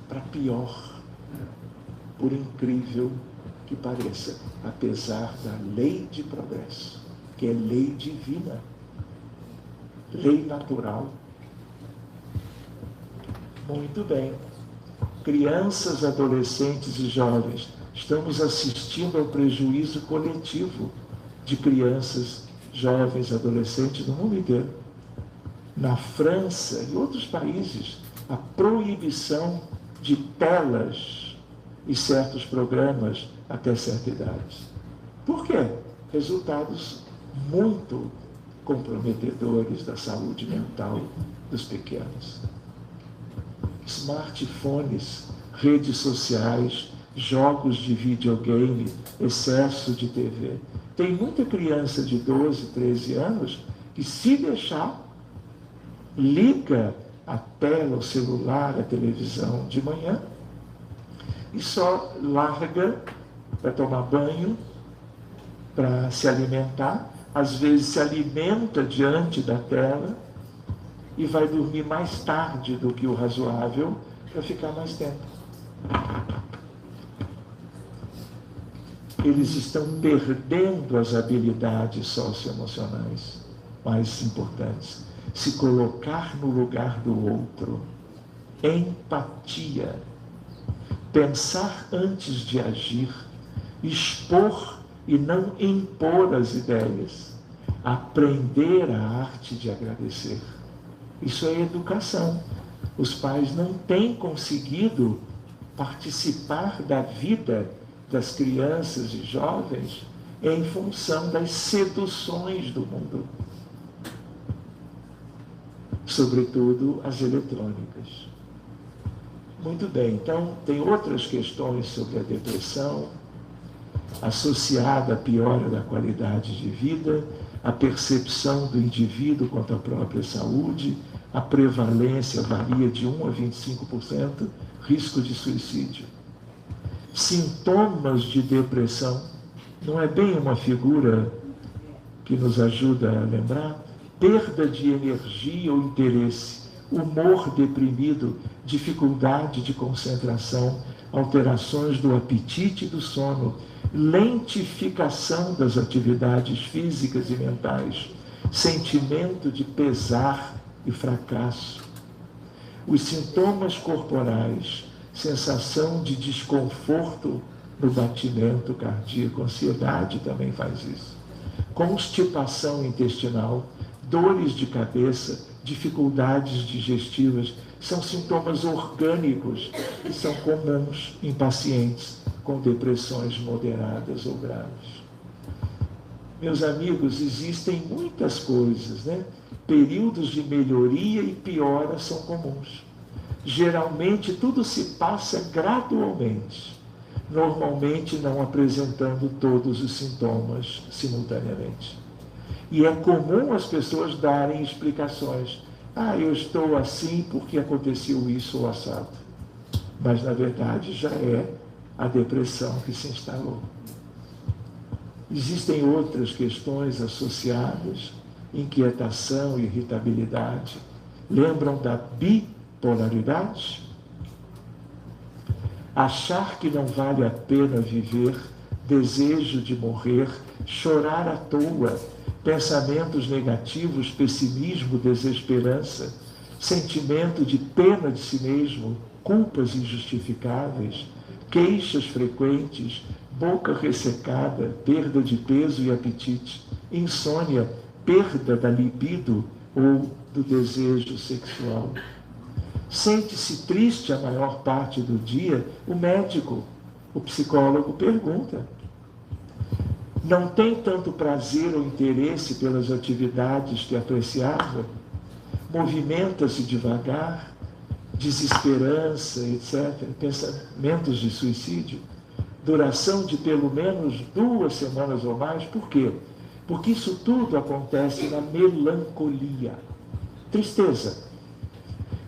para pior, por incrível que pareça, apesar da lei de progresso, que é lei divina, lei natural. Muito bem. Crianças, adolescentes e jovens, estamos assistindo ao prejuízo coletivo de crianças, jovens, adolescentes no mundo inteiro. Na França e outros países, a proibição de telas e certos programas até certa idade. Por quê? Resultados muito comprometedores da saúde mental dos pequenos. Smartphones, redes sociais, jogos de videogame, excesso de TV. Tem muita criança de 12, 13 anos que, se deixar, liga a tela, o celular, a televisão de manhã e só larga para tomar banho, para se alimentar. Às vezes se alimenta diante da tela e vai dormir mais tarde do que o razoável para ficar mais tempo. Eles estão perdendo as habilidades socioemocionais mais importantes. Se colocar no lugar do outro. Empatia. Pensar antes de agir. Expor e não impor as ideias. Aprender a arte de agradecer. Isso é educação. Os pais não têm conseguido participar da vida das crianças e jovens em função das seduções do mundo. Sobretudo as eletrônicas. Muito bem, então tem outras questões sobre a depressão, associada à piora da qualidade de vida, a percepção do indivíduo quanto à própria saúde, a prevalência varia de 1 a 25%, risco de suicídio. Sintomas de depressão, não é bem uma figura que nos ajuda a lembrar? Perda de energia ou interesse, humor deprimido, dificuldade de concentração, alterações do apetite e do sono, lentificação das atividades físicas e mentais, sentimento de pesar e fracasso. Os sintomas corporais, sensação de desconforto no batimento cardíaco, ansiedade também faz isso. Constipação intestinal, dores de cabeça, dificuldades digestivas, são sintomas orgânicos que são comuns em pacientes com depressões moderadas ou graves. Meus amigos, existem muitas coisas, né? Períodos de melhoria e piora são comuns. Geralmente tudo se passa gradualmente, normalmente não apresentando todos os sintomas simultaneamente. E é comum as pessoas darem explicações. Eu estou assim porque aconteceu isso ou assado. Mas, na verdade, já é a depressão que se instalou. Existem outras questões associadas, inquietação, irritabilidade. Lembram da bipolaridade? Achar que não vale a pena viver, desejo de morrer, chorar à toa, pensamentos negativos, pessimismo, desesperança, sentimento de pena de si mesmo, culpas injustificáveis, queixas frequentes, boca ressecada, perda de peso e apetite, insônia, perda da libido ou do desejo sexual. Sente-se triste a maior parte do dia, o médico, o psicólogo pergunta. Não tem tanto prazer ou interesse pelas atividades que apreciava? Movimenta-se devagar, desesperança, etc. Pensamentos de suicídio? Duração de pelo menos 2 semanas ou mais. Por quê? Porque isso tudo acontece na melancolia. Tristeza.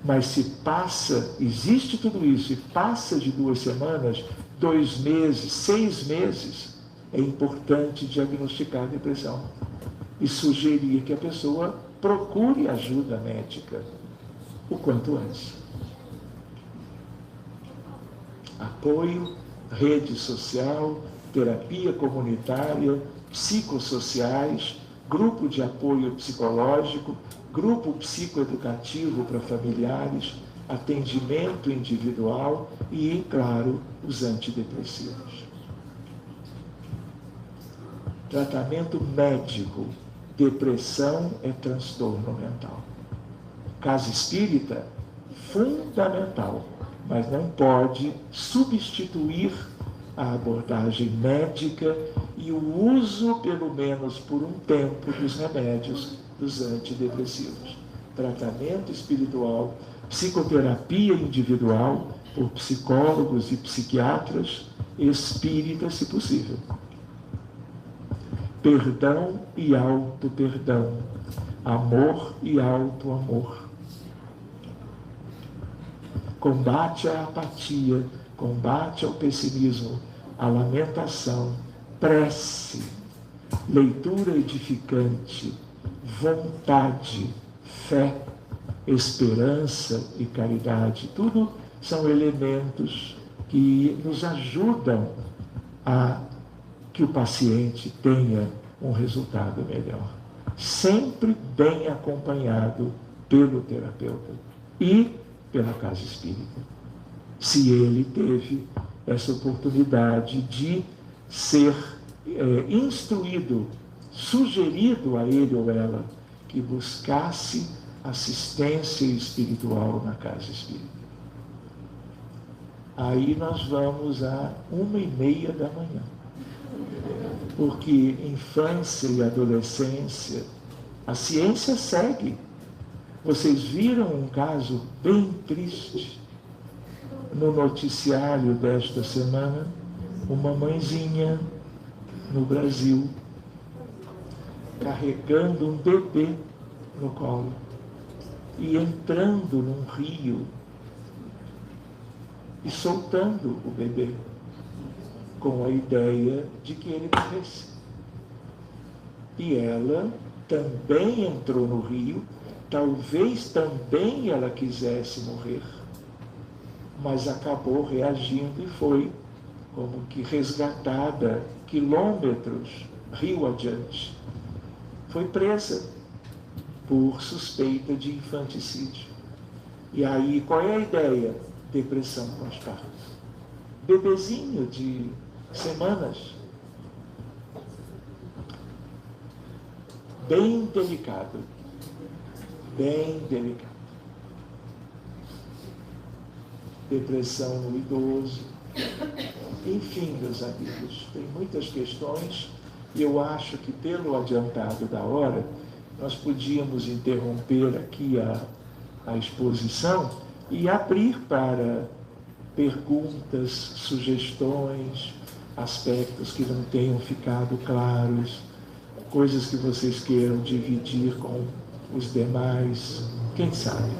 Mas se passa, existe tudo isso, e passa de 2 semanas, 2 meses, 6 meses, é importante diagnosticar a depressão e sugerir que a pessoa procure ajuda médica o quanto antes. Apoio, rede social, terapia comunitária, psicossociais, grupo de apoio psicológico, grupo psicoeducativo para familiares, atendimento individual e, claro, os antidepressivos. Tratamento médico. Depressão é transtorno mental. Casa espírita, fundamental, mas não pode substituir a abordagem médica e o uso, pelo menos por um tempo, dos remédios dos antidepressivos. Tratamento espiritual, psicoterapia individual por psicólogos e psiquiatras, espíritas, se possível. Perdão e auto-perdão. Amor e auto-amor. Combate à apatia, combate ao pessimismo, à lamentação, prece, leitura edificante, vontade, fé, esperança e caridade. Tudo são elementos que nos ajudam a que o paciente tenha um resultado melhor. Sempre bem acompanhado pelo terapeuta e pela casa espírita. Se ele teve essa oportunidade de ser instruído, sugerido a ele ou ela que buscasse assistência espiritual na casa espírita. Aí nós vamos a 1h30 da manhã. Porque infância e adolescência, a ciência segue. Vocês viram um caso bem triste no noticiário desta semana? Uma mãezinha no Brasil carregando um bebê no colo e entrando num rio e soltando o bebê com a ideia de que ele morresse. E ela também entrou no rio, talvez também ela quisesse morrer, mas acabou reagindo e foi como que resgatada quilômetros rio adiante. Foi presa por suspeita de infanticídio. E aí, qual é a ideia? Depressão pós-parto. Bebezinho de semanas. Bem delicado. Bem delicado. Depressão no idoso. Enfim, meus amigos, tem muitas questões e eu acho que, pelo adiantado da hora, nós podíamos interromper aqui a exposição e abrir para perguntas, sugestões, aspectos que não tenham ficado claros, coisas que vocês queiram dividir com os demais, quem sabe?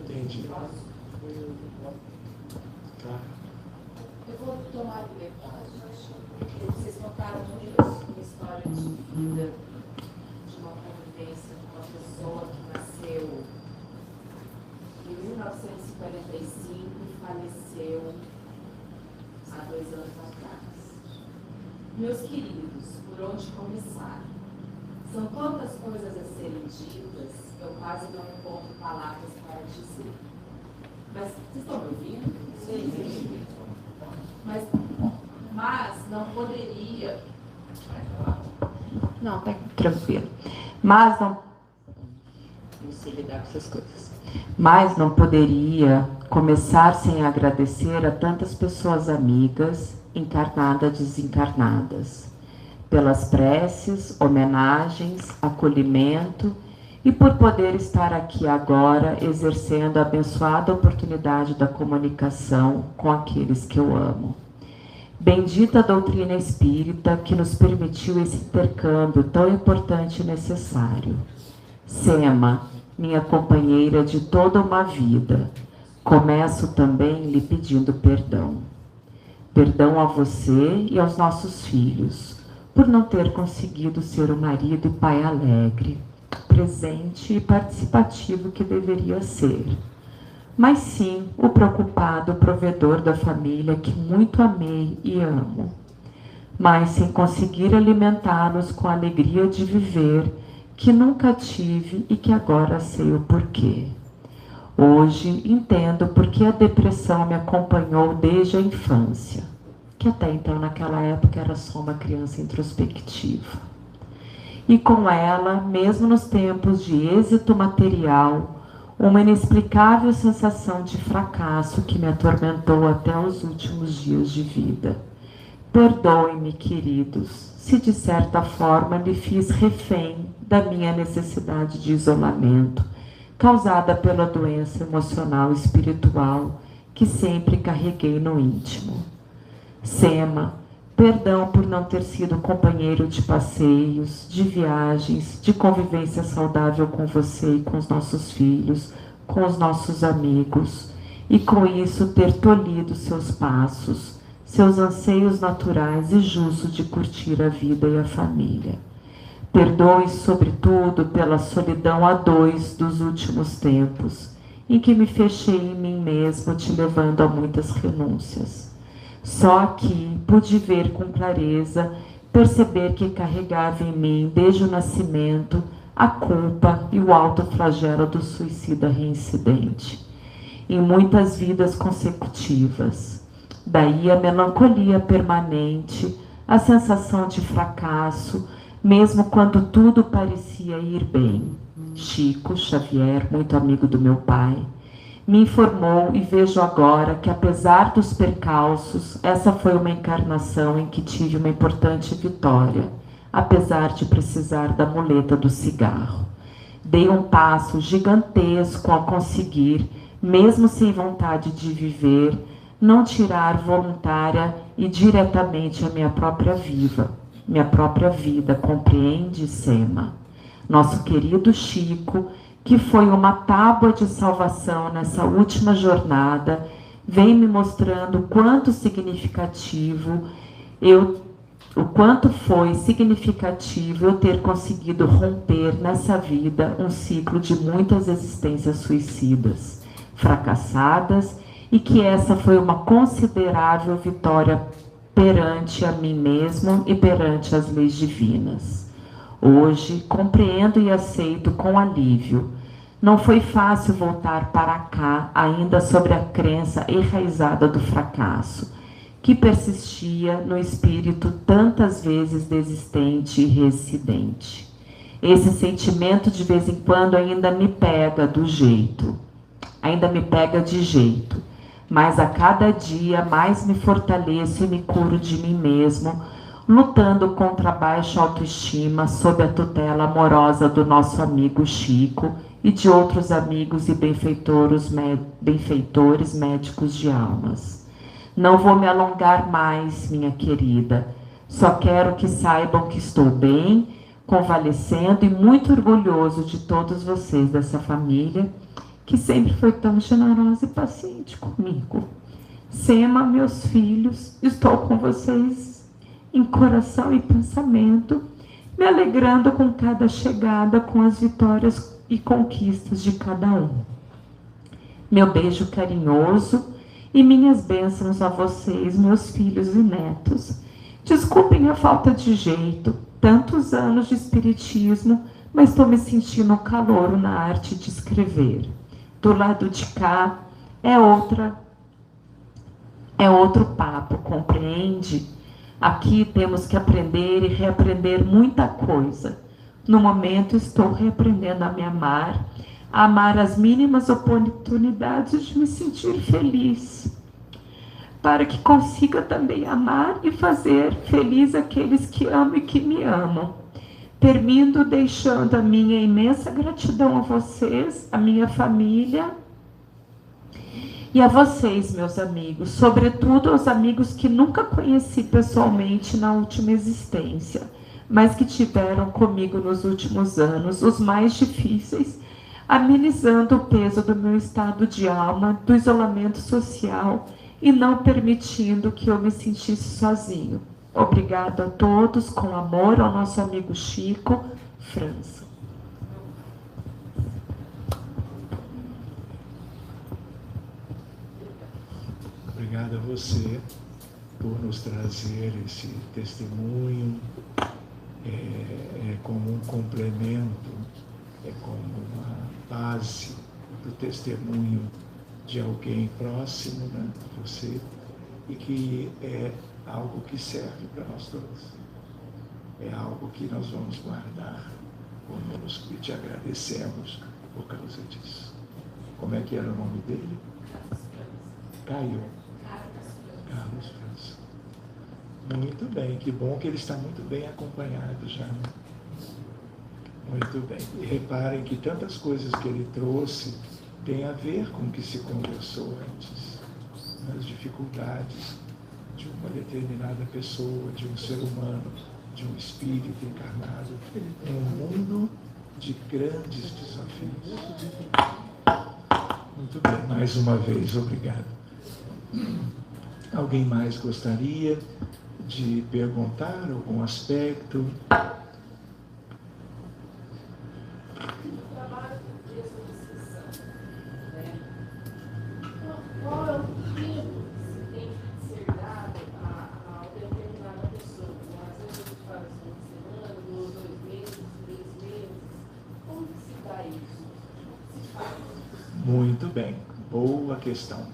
Entendi. Tá. Eu vou tomar liberdade. Vocês contaram uma história de vida, de uma convivência com uma pessoa que nasceu em 1945 e faleceu há 2 anos atrás. Meus queridos, por onde começar? São tantas coisas a serem ditas, eu quase não encontro palavras para dizer. Mas, vocês estão me ouvindo? Sim. Mas não poderia... Não, tá tranquilo. Mas não sei lidar com essas coisas. Mas não poderia começar sem agradecer a tantas pessoas amigas, encarnadas, desencarnadas, pelas preces, homenagens, acolhimento e por poder estar aqui agora exercendo a abençoada oportunidade da comunicação com aqueles que eu amo. Bendita a doutrina espírita que nos permitiu esse intercâmbio tão importante e necessário. Sema, minha companheira de toda uma vida, começo também lhe pedindo perdão. Perdão a você e aos nossos filhos, por não ter conseguido ser o marido e pai alegre, presente e participativo que deveria ser. Mas sim, o preocupado provedor da família que muito amei e amo, mas sem conseguir alimentá-los com a alegria de viver que nunca tive e que agora sei o porquê. Hoje entendo porque a depressão me acompanhou desde a infância, que até então naquela época era só uma criança introspectiva. E com ela, mesmo nos tempos de êxito material, uma inexplicável sensação de fracasso que me atormentou até os últimos dias de vida. Perdoem-me, queridos, se de certa forma lhe fiz refém da minha necessidade de isolamento, causada pela doença emocional e espiritual que sempre carreguei no íntimo. Sema, perdão por não ter sido companheiro de passeios, de viagens, de convivência saudável com você e com os nossos filhos, com os nossos amigos, e com isso ter tolhido seus passos, seus anseios naturais e justos de curtir a vida e a família. Perdoe, sobretudo, pela solidão a dois dos últimos tempos, em que me fechei em mim mesmo, te levando a muitas renúncias. Só aqui pude ver com clareza, perceber que carregava em mim, desde o nascimento, a culpa e o alto flagelo do suicida reincidente, em muitas vidas consecutivas. Daí a melancolia permanente, a sensação de fracasso, mesmo quando tudo parecia ir bem. Chico Xavier, muito amigo do meu pai, me informou e vejo agora que, apesar dos percalços, essa foi uma encarnação em que tive uma importante vitória, apesar de precisar da muleta do cigarro. Dei um passo gigantesco ao conseguir, mesmo sem vontade de viver, não tirar voluntária e diretamente a minha própria vida, compreende, Sema? Nosso querido Chico, que foi uma tábua de salvação nessa última jornada, vem me mostrando o quanto foi significativo eu ter conseguido romper nessa vida um ciclo de muitas existências suicidas, fracassadas, e que essa foi uma considerável vitória perante a mim mesmo e perante as leis divinas. Hoje, compreendo e aceito com alívio. Não foi fácil voltar para cá, ainda sobre a crença enraizada do fracasso, que persistia no espírito tantas vezes desistente e residente. Esse sentimento de vez em quando ainda me pega de jeito, mas a cada dia mais me fortaleço e me curo de mim mesmo, lutando contra a baixa autoestima sob a tutela amorosa do nosso amigo Chico e de outros amigos e benfeitores médicos de almas. Não vou me alongar mais, minha querida. Só quero que saibam que estou bem, convalescendo e muito orgulhoso de todos vocês dessa família, que sempre foi tão generosa e paciente comigo. Sema, meus filhos, estou com vocês em coração e pensamento, me alegrando com cada chegada, com as vitórias e conquistas de cada um. Meu beijo carinhoso e minhas bênçãos a vocês, meus filhos e netos. Desculpem a falta de jeito, tantos anos de espiritismo, mas estou me sentindo calor na arte de escrever. Do lado de cá é outro papo, compreende? Aqui temos que aprender e reaprender muita coisa. No momento estou reaprendendo a me amar, a amar as mínimas oportunidades de me sentir feliz, para que consiga também amar e fazer feliz aqueles que amo e que me amam. Termino deixando a minha imensa gratidão a vocês, a minha família e a vocês, meus amigos, sobretudo aos amigos que nunca conheci pessoalmente na última existência, mas que tiveram comigo nos últimos anos, os mais difíceis, amenizando o peso do meu estado de alma, do isolamento social e não permitindo que eu me sentisse sozinho. Obrigado a todos, com amor ao nosso amigo Chico, França. Obrigado a você por nos trazer esse testemunho. É como um complemento, é como uma base do testemunho de alguém próximo, né, de você, e que é algo que serve para nós todos. É algo que nós vamos guardar conosco e te agradecemos por causa disso. Como é que era o nome dele? Caio. Carlos França. Muito bem, que bom que ele está muito bem acompanhado já. Né? Muito bem. E reparem que tantas coisas que ele trouxe têm a ver com o que se conversou antes, as dificuldades de uma determinada pessoa, de um ser humano, de um espírito encarnado, em um mundo de grandes desafios. Muito bem, mais uma vez, obrigado. Alguém mais gostaria de perguntar algum aspecto? Qual é o tempo que tem que ser dado a determinada pessoa? Às vezes a gente faz uma semana, 2 meses, 3 meses. Como que se dá isso? Muito bem, boa questão.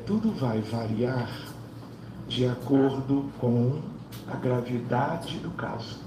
Tudo vai variar de acordo com a gravidade do caso.